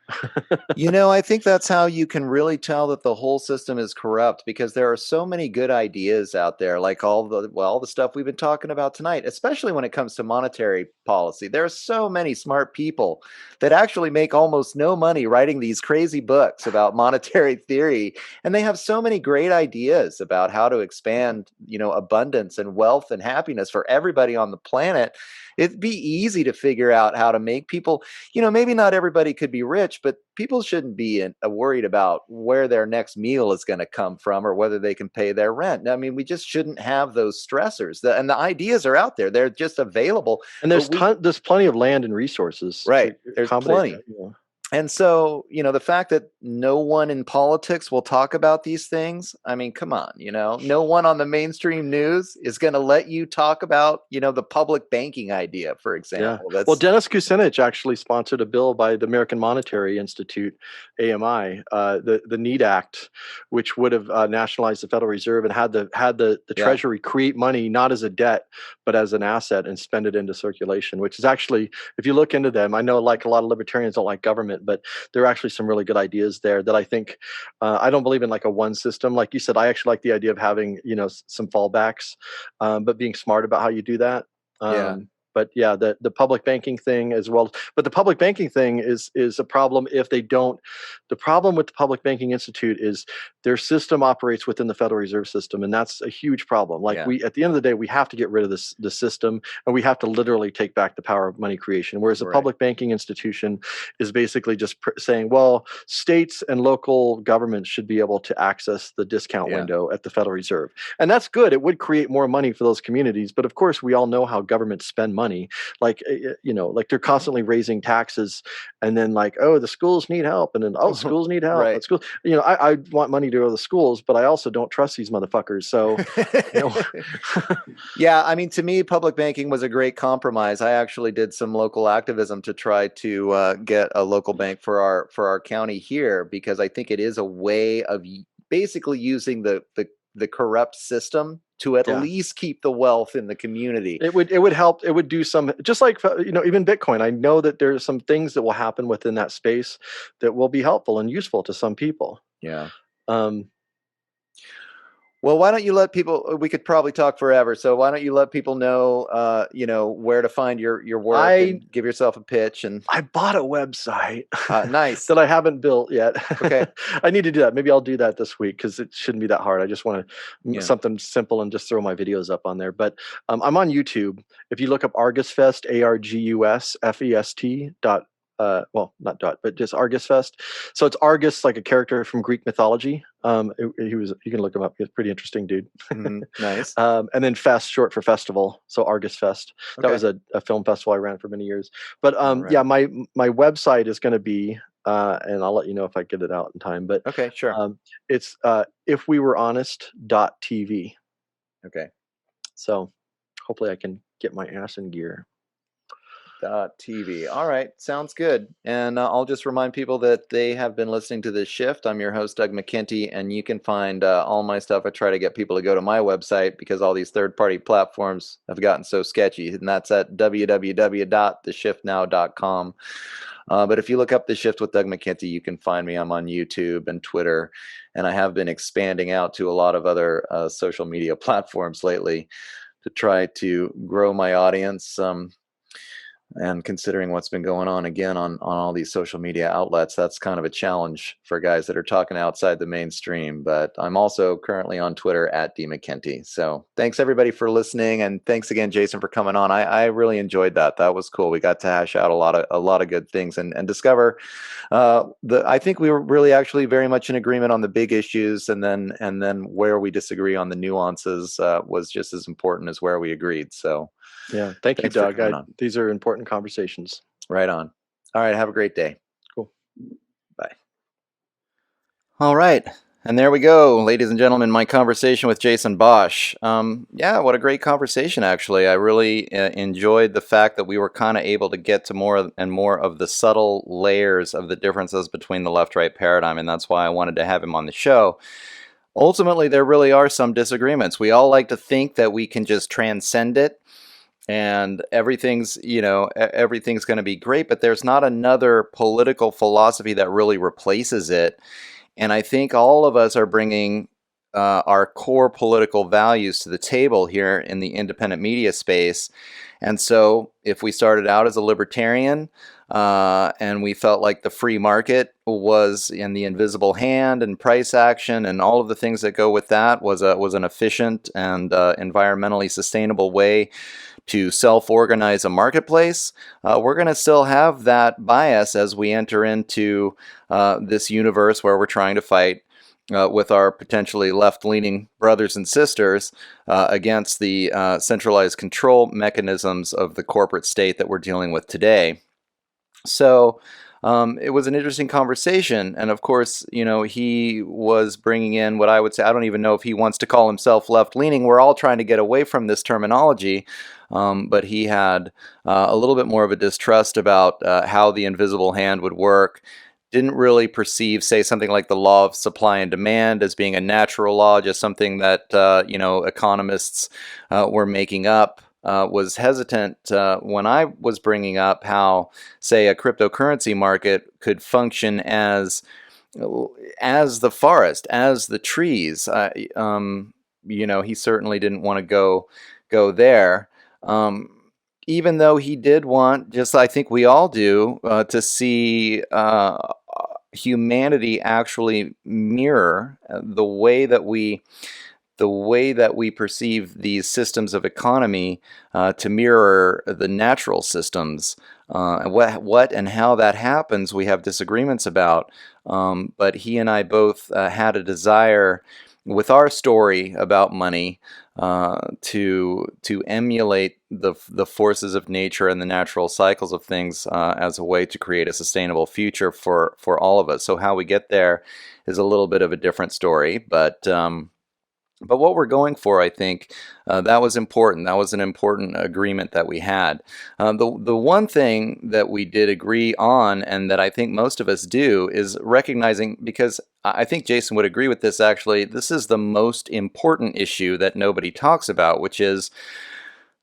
I think that's how you can really tell that the whole system is corrupt, because there are so many good ideas out there, like all the stuff we've been talking about tonight, especially when it comes to monetary policy. There are so many smart people that actually make almost no money writing these crazy books about monetary theory, and they have so many great ideas about how to expand, abundance and wealth and happiness for everybody on the planet. It'd be easy to figure out how to make people, maybe not everybody could be rich, but people shouldn't be worried about where their next meal is going to come from or whether they can pay their rent. I mean, we just shouldn't have those stressors. And the ideas are out there; they're just available. And But there's plenty of land and resources to right, there's accommodate plenty. that. And so, the fact that no one in politics will talk about these things, I mean, come on, no one on the mainstream news is going to let you talk about, the public banking idea, for Yeah. example. Well, That's, Dennis Kucinich actually sponsored a bill by the American Monetary Institute, AMI, the NEED Act, which would have nationalized the Federal Reserve and had the yeah, Treasury create money not as a debt but as an asset and spend it into circulation. Which is actually, if you look into them, I know like a lot of libertarians don't like government, but there are actually some really good ideas there that I think. I don't believe in like a one system, like you said. I actually like the idea of having some fallbacks, but being smart about how you do that. yeah, But yeah, the public banking thing as well. But the public banking thing is a problem if they don't. The problem with the Public Banking Institute is their system operates within the Federal Reserve System, and that's a huge problem. Like yeah, we, at the end of the day, we have to get rid of the system, and we have to literally take back the power of money creation. Whereas the right, public banking institution is basically just saying, well, states and local governments should be able to access the discount yeah, window at the Federal Reserve, and that's good. It would create more money for those communities, but of course, we all know how governments spend money. Like like they're constantly raising taxes, and then like, oh, the schools need help, and then, oh, schools need help, right, but schools, I want money to go to the schools, but I also don't trust these motherfuckers. So, you know, Yeah, I mean, to me, public banking was a great compromise. I actually did some local activism to try to get a local bank for our county here, because I think it is a way of basically using the corrupt system to at yeah. least keep the wealth in the community. It would help. It would do some, just like, you know, even Bitcoin. I know that there's some things that will happen within that space that will be helpful and useful to some people. Yeah. Um, Well, why don't you let people? We could probably talk forever. So why don't you let people know, where to find your work I and give yourself a pitch and I bought a website nice. that I haven't built yet. Okay. I need to do that. Maybe I'll do that this week because it shouldn't be that hard. I just want to Yeah. something simple and just throw my videos up on there. But I'm on YouTube. If you look up Argus Fest, ARGUSFEST dot well, not dot, but just Argus Fest. So it's Argus, like a character from Greek mythology. He was. You can look him up. He's a pretty interesting dude. Nice. And then Fest, short for festival. So Argus Fest. That Okay. was a film festival I ran for many years. But Right. yeah, my website is going to be, and I'll let you know if I get it out in time. But Okay, sure. it's ifwewerehonest.tv. Okay. So hopefully I can get my ass in gear. .tv. All right, sounds good. And I'll just remind people that they have been listening to this shift. I'm your host, Doug McKenty, and you can find all my stuff. I try to get people to go to my website because all these third-party platforms have gotten so sketchy, and that's at www.theshiftnow.com. But if you look up The Shift with Doug McKenty, you can find me. I'm on YouTube and Twitter, and I have been expanding out to a lot of other social media platforms lately to try to grow my audience. And considering what's been going on again on all these social media outlets, that's kind of a challenge for guys that are talking outside the mainstream. But I'm also currently on Twitter at @DMcKenty. So thanks everybody for listening, and thanks again, Jason, for coming on. I really enjoyed that. That was cool. We got to hash out a lot of good things and discover I think we were really actually very much in agreement on the big issues, and then where we disagree on the nuances was just as important as where we agreed. So. Yeah. Thank you, Thanks for Doug. coming on. These are important conversations. Right on. All right. Have a great day. Cool. Bye. All right. And there we go, ladies and gentlemen, my conversation with Jason Bosch. Yeah, what a great conversation, actually. I really enjoyed the fact that we were kind of able to get to more and more of the subtle layers of the differences between the left-right paradigm, and that's why I wanted to have him on the show. Ultimately, there really are some disagreements. We all like to think that we can just transcend it, and everything's going to be great, but there's not another political philosophy that really replaces it. And I think all of us are bringing our core political values to the table here in the independent media space. And so if we started out as a libertarian and we felt like the free market was in the invisible hand, and price action and all of the things that go with that was an efficient and environmentally sustainable way to self-organize a marketplace, we're going to still have that bias as we enter into this universe where we're trying to fight with our potentially left-leaning brothers and sisters against the centralized control mechanisms of the corporate state that we're dealing with today. So it was an interesting conversation, and of course, he was bringing in what I would say, I don't even know if he wants to call himself left-leaning. We're all trying to get away from this terminology, but he had a little bit more of a distrust about how the invisible hand would work. Didn't really perceive, say, something like the law of supply and demand as being a natural law, just something that economists were making up. Was hesitant when I was bringing up how, say, a cryptocurrency market could function as the forest, as the trees. He certainly didn't want to go there. Even though he did want, just I think we all do, to see humanity actually mirror the way that we perceive these systems of economy to mirror the natural systems. What and how that happens, we have disagreements about. But he and I both had a desire with our story about money to emulate the forces of nature and the natural cycles of things as a way to create a sustainable future for all of us. So how we get there is a little bit of a different story, but what we're going for, I think, that was important. That was an important agreement that we had. The one thing that we did agree on, and that I think most of us do, is recognizing, because I think Jason would agree with this actually, this is the most important issue that nobody talks about, which is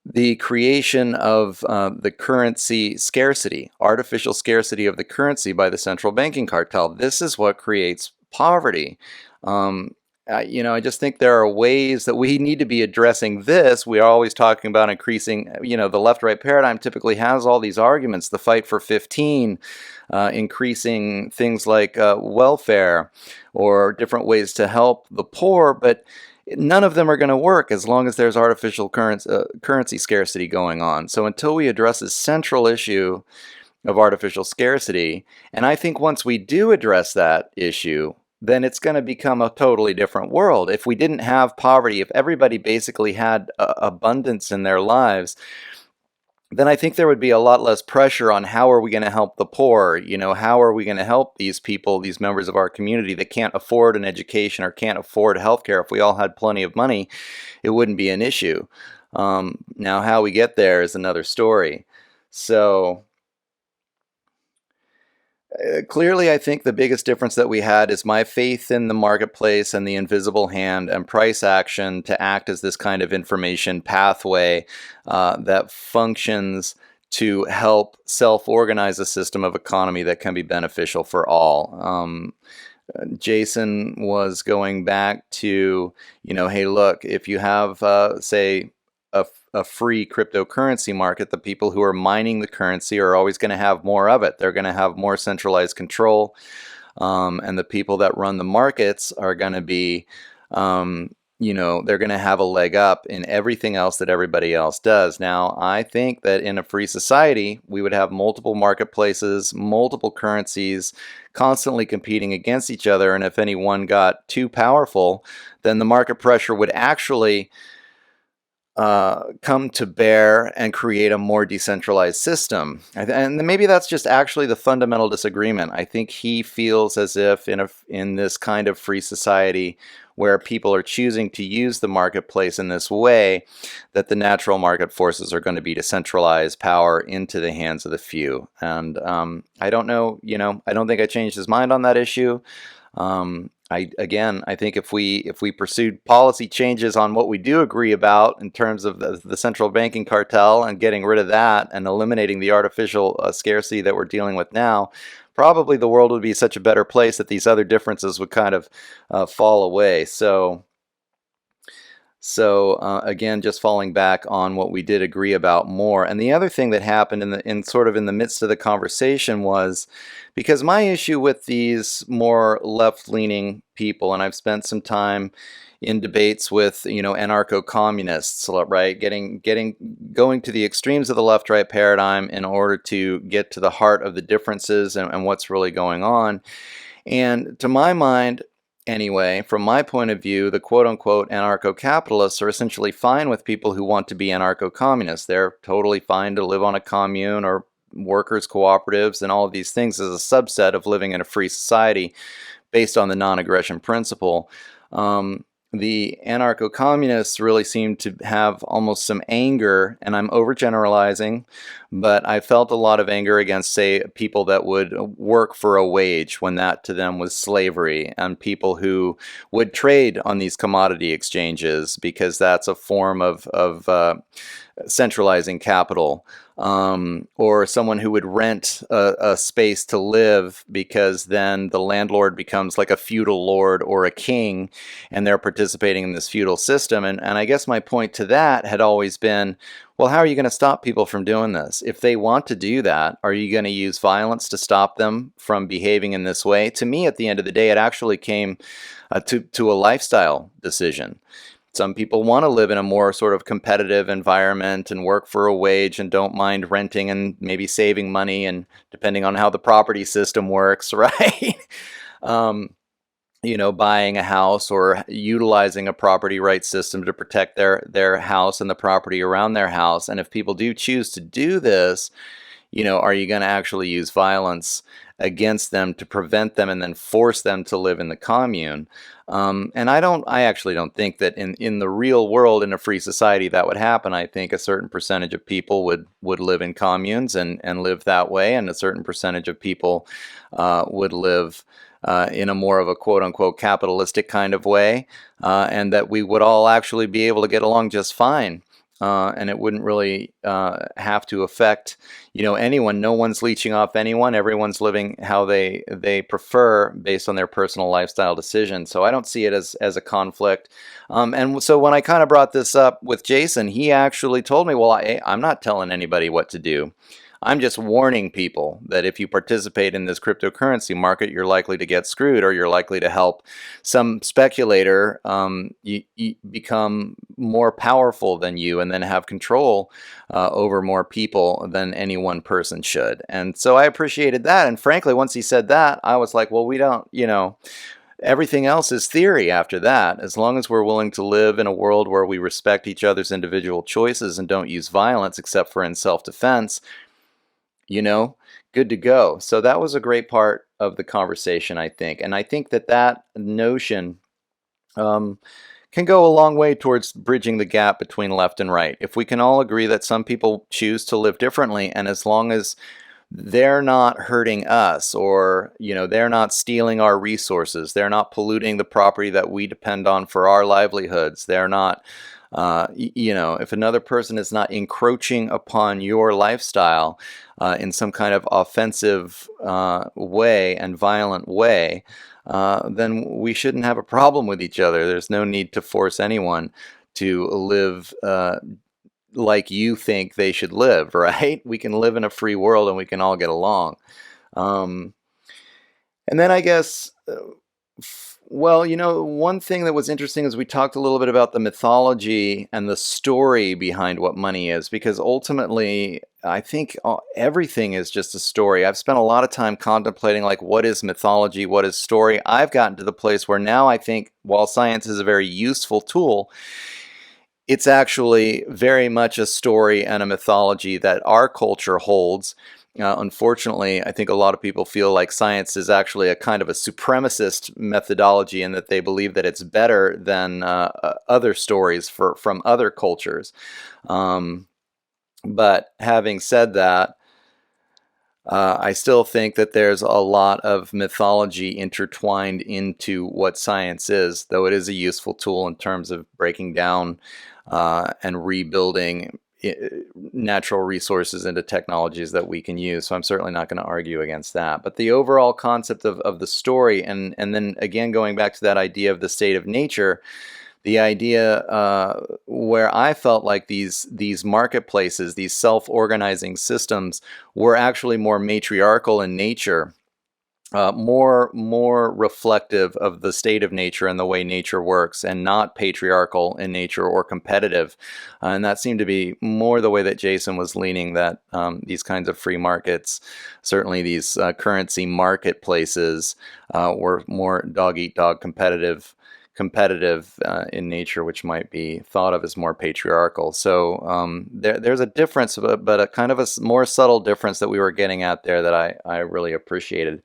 the creation of the currency scarcity, artificial scarcity of the currency by the central banking cartel. This is what creates poverty. Um, I just think there are ways that we need to be addressing this. We are always talking about increasing, the left-right paradigm typically has all these arguments, the fight for 15, increasing things like welfare or different ways to help the poor, but none of them are going to work as long as there's artificial currency scarcity going on. So until we address this central issue of artificial scarcity, and I think once we do address that issue, then it's going to become a totally different world. If we didn't have poverty, if everybody basically had abundance in their lives, then I think there would be a lot less pressure on how are we going to help the poor? How are we going to help these people, these members of our community that can't afford an education or can't afford healthcare? If we all had plenty of money, it wouldn't be an issue. Now, how we get there is another story. So clearly, I think the biggest difference that we had is my faith in the marketplace and the invisible hand and price action to act as this kind of information pathway that functions to help self-organize a system of economy that can be beneficial for all. Jason was going back to, hey, look, if you have, say, a free cryptocurrency market, the people who are mining the currency are always going to have more of it. They're going to have more centralized control. And the people that run the markets are going to be, they're going to have a leg up in everything else that everybody else does. Now, I think that in a free society, we would have multiple marketplaces, multiple currencies, constantly competing against each other. And if any one got too powerful, then the market pressure would actually come to bear and create a more decentralized system. And maybe that's just actually the fundamental disagreement. I think he feels as if in this kind of free society where people are choosing to use the marketplace in this way, that the natural market forces are going to be to centralize power into the hands of the few. And I don't know, I don't think I changed his mind on that issue. I think if we pursued policy changes on what we do agree about in terms of the central banking cartel and getting rid of that and eliminating the artificial scarcity that we're dealing with now, probably the world would be such a better place that these other differences would kind of fall away. So again, just falling back on what we did agree about more. And the other thing that happened in the midst of the conversation was, because my issue with these more left-leaning people, and I've spent some time in debates with anarcho-communists, right, going to the extremes of the left-right paradigm in order to get to the heart of the differences and what's really going on. And to my mind, anyway, from my point of view, the quote-unquote anarcho-capitalists are essentially fine with people who want to be anarcho-communists. They're totally fine to live on a commune or workers' cooperatives and all of these things as a subset of living in a free society based on the non-aggression principle. The anarcho-communists really seem to have almost some anger, and I'm overgeneralizing, but I felt a lot of anger against, say, people that would work for a wage when that to them was slavery, and people who would trade on these commodity exchanges because that's a form of centralizing capital. Or someone who would rent a space to live because then the landlord becomes like a feudal lord or a king and they're participating in this feudal system. And I guess my point to that had always been, well, how are you going to stop people from doing this? If they want to do that, are you going to use violence to stop them from behaving in this way? To me, at the end of the day, it actually came to a lifestyle decision. Some people want to live in a more sort of competitive environment and work for a wage and don't mind renting and maybe saving money, and depending on how the property system works, right? buying a house or utilizing a property rights system to protect their house and the property around their house. And if people do choose to do this, are you going to actually use violence against them to prevent them and then force them to live in the commune? And I actually don't think that in the real world, in a free society, that would happen. I think a certain percentage of people would live in communes and live that way, and a certain percentage of people would live in a more of a quote unquote capitalistic kind of way, and that we would all actually be able to get along just fine. And it wouldn't really have to affect, anyone. No one's leeching off anyone. Everyone's living how they prefer based on their personal lifestyle decisions. So I don't see it as a conflict. And so when I kind of brought this up with Jason, he actually told me, well, I'm not telling anybody what to do. I'm just warning people that if you participate in this cryptocurrency market, you're likely to get screwed, or you're likely to help some speculator you become more powerful than you and then have control over more people than any one person should. And so I appreciated that. And frankly, once he said that, I was like, well, we don't, everything else is theory after that. As long as we're willing to live in a world where we respect each other's individual choices and don't use violence except for in self-defense, good to go. So that was a great part of the conversation, I think. And I think that notion can go a long way towards bridging the gap between left and right. If we can all agree that some people choose to live differently, and as long as they're not hurting us, or they're not stealing our resources, they're not polluting the property that we depend on for our livelihoods, they're not if another person is not encroaching upon your lifestyle in some kind of offensive way and violent way, then we shouldn't have a problem with each other. There's no need to force anyone to live like you think they should live, right? We can live in a free world and we can all get along. And then I guess, well, one thing that was interesting is we talked a little bit about the mythology and the story behind what money is, because ultimately, I think everything is just a story. I've spent a lot of time contemplating, like, what is mythology? What is story? I've gotten to the place where now I think while science is a very useful tool, it's actually very much a story and a mythology that our culture holds. Unfortunately, I think a lot of people feel like science is actually a kind of a supremacist methodology, and that they believe that it's better than other stories from other cultures. But having said that, I still think that there's a lot of mythology intertwined into what science is, though it is a useful tool in terms of breaking down and rebuilding natural resources into technologies that we can use. So I'm certainly not going to argue against that. But the overall concept of the story, and then again going back to that idea of the state of nature, the idea where I felt like these marketplaces, these self-organizing systems, were actually more matriarchal in nature, more reflective of the state of nature and the way nature works, and not patriarchal in nature or competitive. And that seemed to be more the way that Jason was leaning, that these kinds of free markets, certainly these currency marketplaces, were more dog-eat-dog competitive in nature, which might be thought of as more patriarchal. So there's a difference, but a kind of a more subtle difference that we were getting at there that I really appreciated.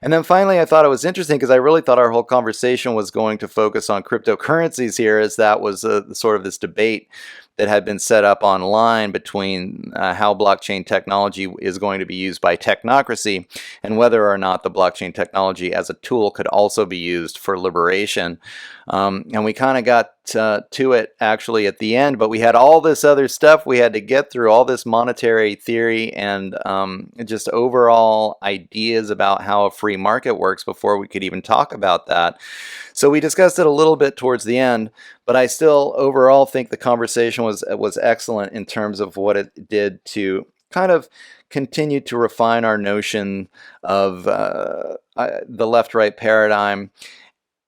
And then finally, I thought it was interesting because I really thought our whole conversation was going to focus on cryptocurrencies here, as that was sort of this debate that had been set up online between how blockchain technology is going to be used by technocracy, and whether or not the blockchain technology as a tool could also be used for liberation. And we kind of got to it actually at the end, but we had all this other stuff we had to get through, all this monetary theory and just overall ideas about how a free market works before we could even talk about that. So we discussed it a little bit towards the end, but I still overall think the conversation was excellent in terms of what it did to kind of continue to refine our notion of the left-right paradigm,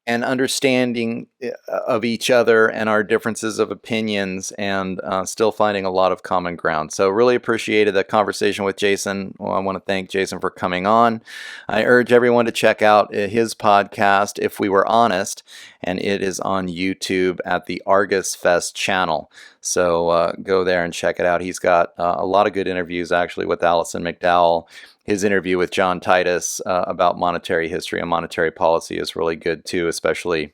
and understanding of each other and our differences of opinions, and still finding a lot of common ground. So really appreciated the conversation with Jason. Well, I want to thank Jason for coming on. I urge everyone to check out his podcast, If We Were Honest, and it is on YouTube at the Argus Fest channel. So go there and check it out. He's got a lot of good interviews actually with Alison McDowell. His interview with John Titus about monetary history and monetary policy is really good too, especially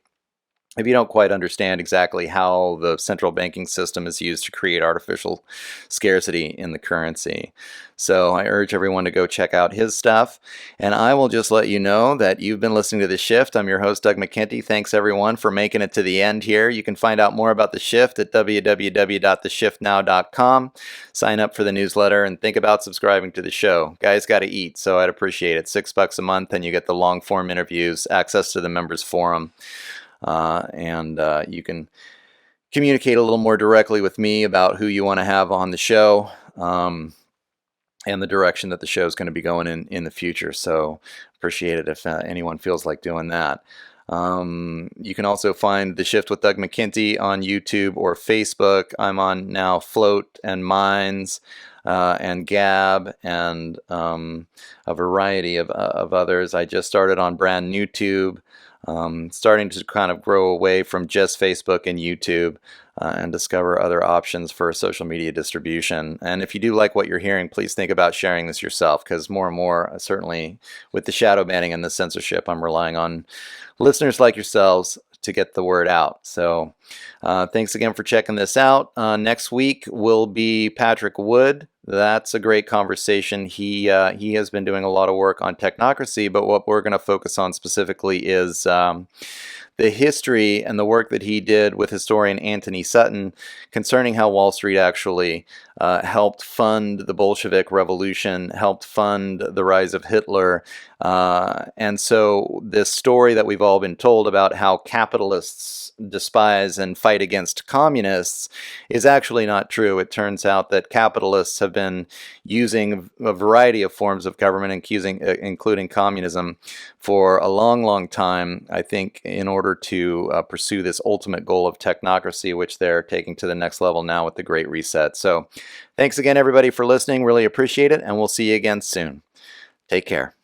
if you don't quite understand exactly how the central banking system is used to create artificial scarcity in the currency. So I urge everyone to go check out his stuff. And I will just let you know that you've been listening to The Shift. I'm your host, Doug McKenty. Thanks everyone for making it to the end here. You can find out more about The Shift at www.theshiftnow.com. Sign up for the newsletter and think about subscribing to the show. Guys got to eat, so I'd appreciate it. $6 a month, and you get the long form interviews, access to the members forum. And you can communicate a little more directly with me about who you want to have on the show, and the direction that the show is going to be going in the future. So appreciate it if anyone feels like doing that. You can also find The Shift with Doug McKenty on YouTube or Facebook. I'm on now Float and Minds and Gab and a variety of others. I just started on brand new Tube. Starting to kind of grow away from just Facebook and YouTube and discover other options for social media distribution. And if you do like what you're hearing, please think about sharing this yourself, because more and more, certainly with the shadow banning and the censorship, I'm relying on listeners like yourselves to get the word out. So thanks again for checking this out. Next week will be Patrick Wood. That's a great conversation. He has been doing a lot of work on technocracy, but what we're going to focus on specifically is the history and the work that he did with historian Anthony Sutton concerning how Wall Street actually helped fund the Bolshevik Revolution, helped fund the rise of Hitler. And so this story that we've all been told about how capitalists despise and fight against communists is actually not true. It turns out that capitalists have been using a variety of forms of government, including communism, for a long, long time, I think, in order to pursue this ultimate goal of technocracy, which they're taking to the next level now with the Great Reset. So thanks again, everybody, for listening. Really appreciate it, and we'll see you again soon. Take care.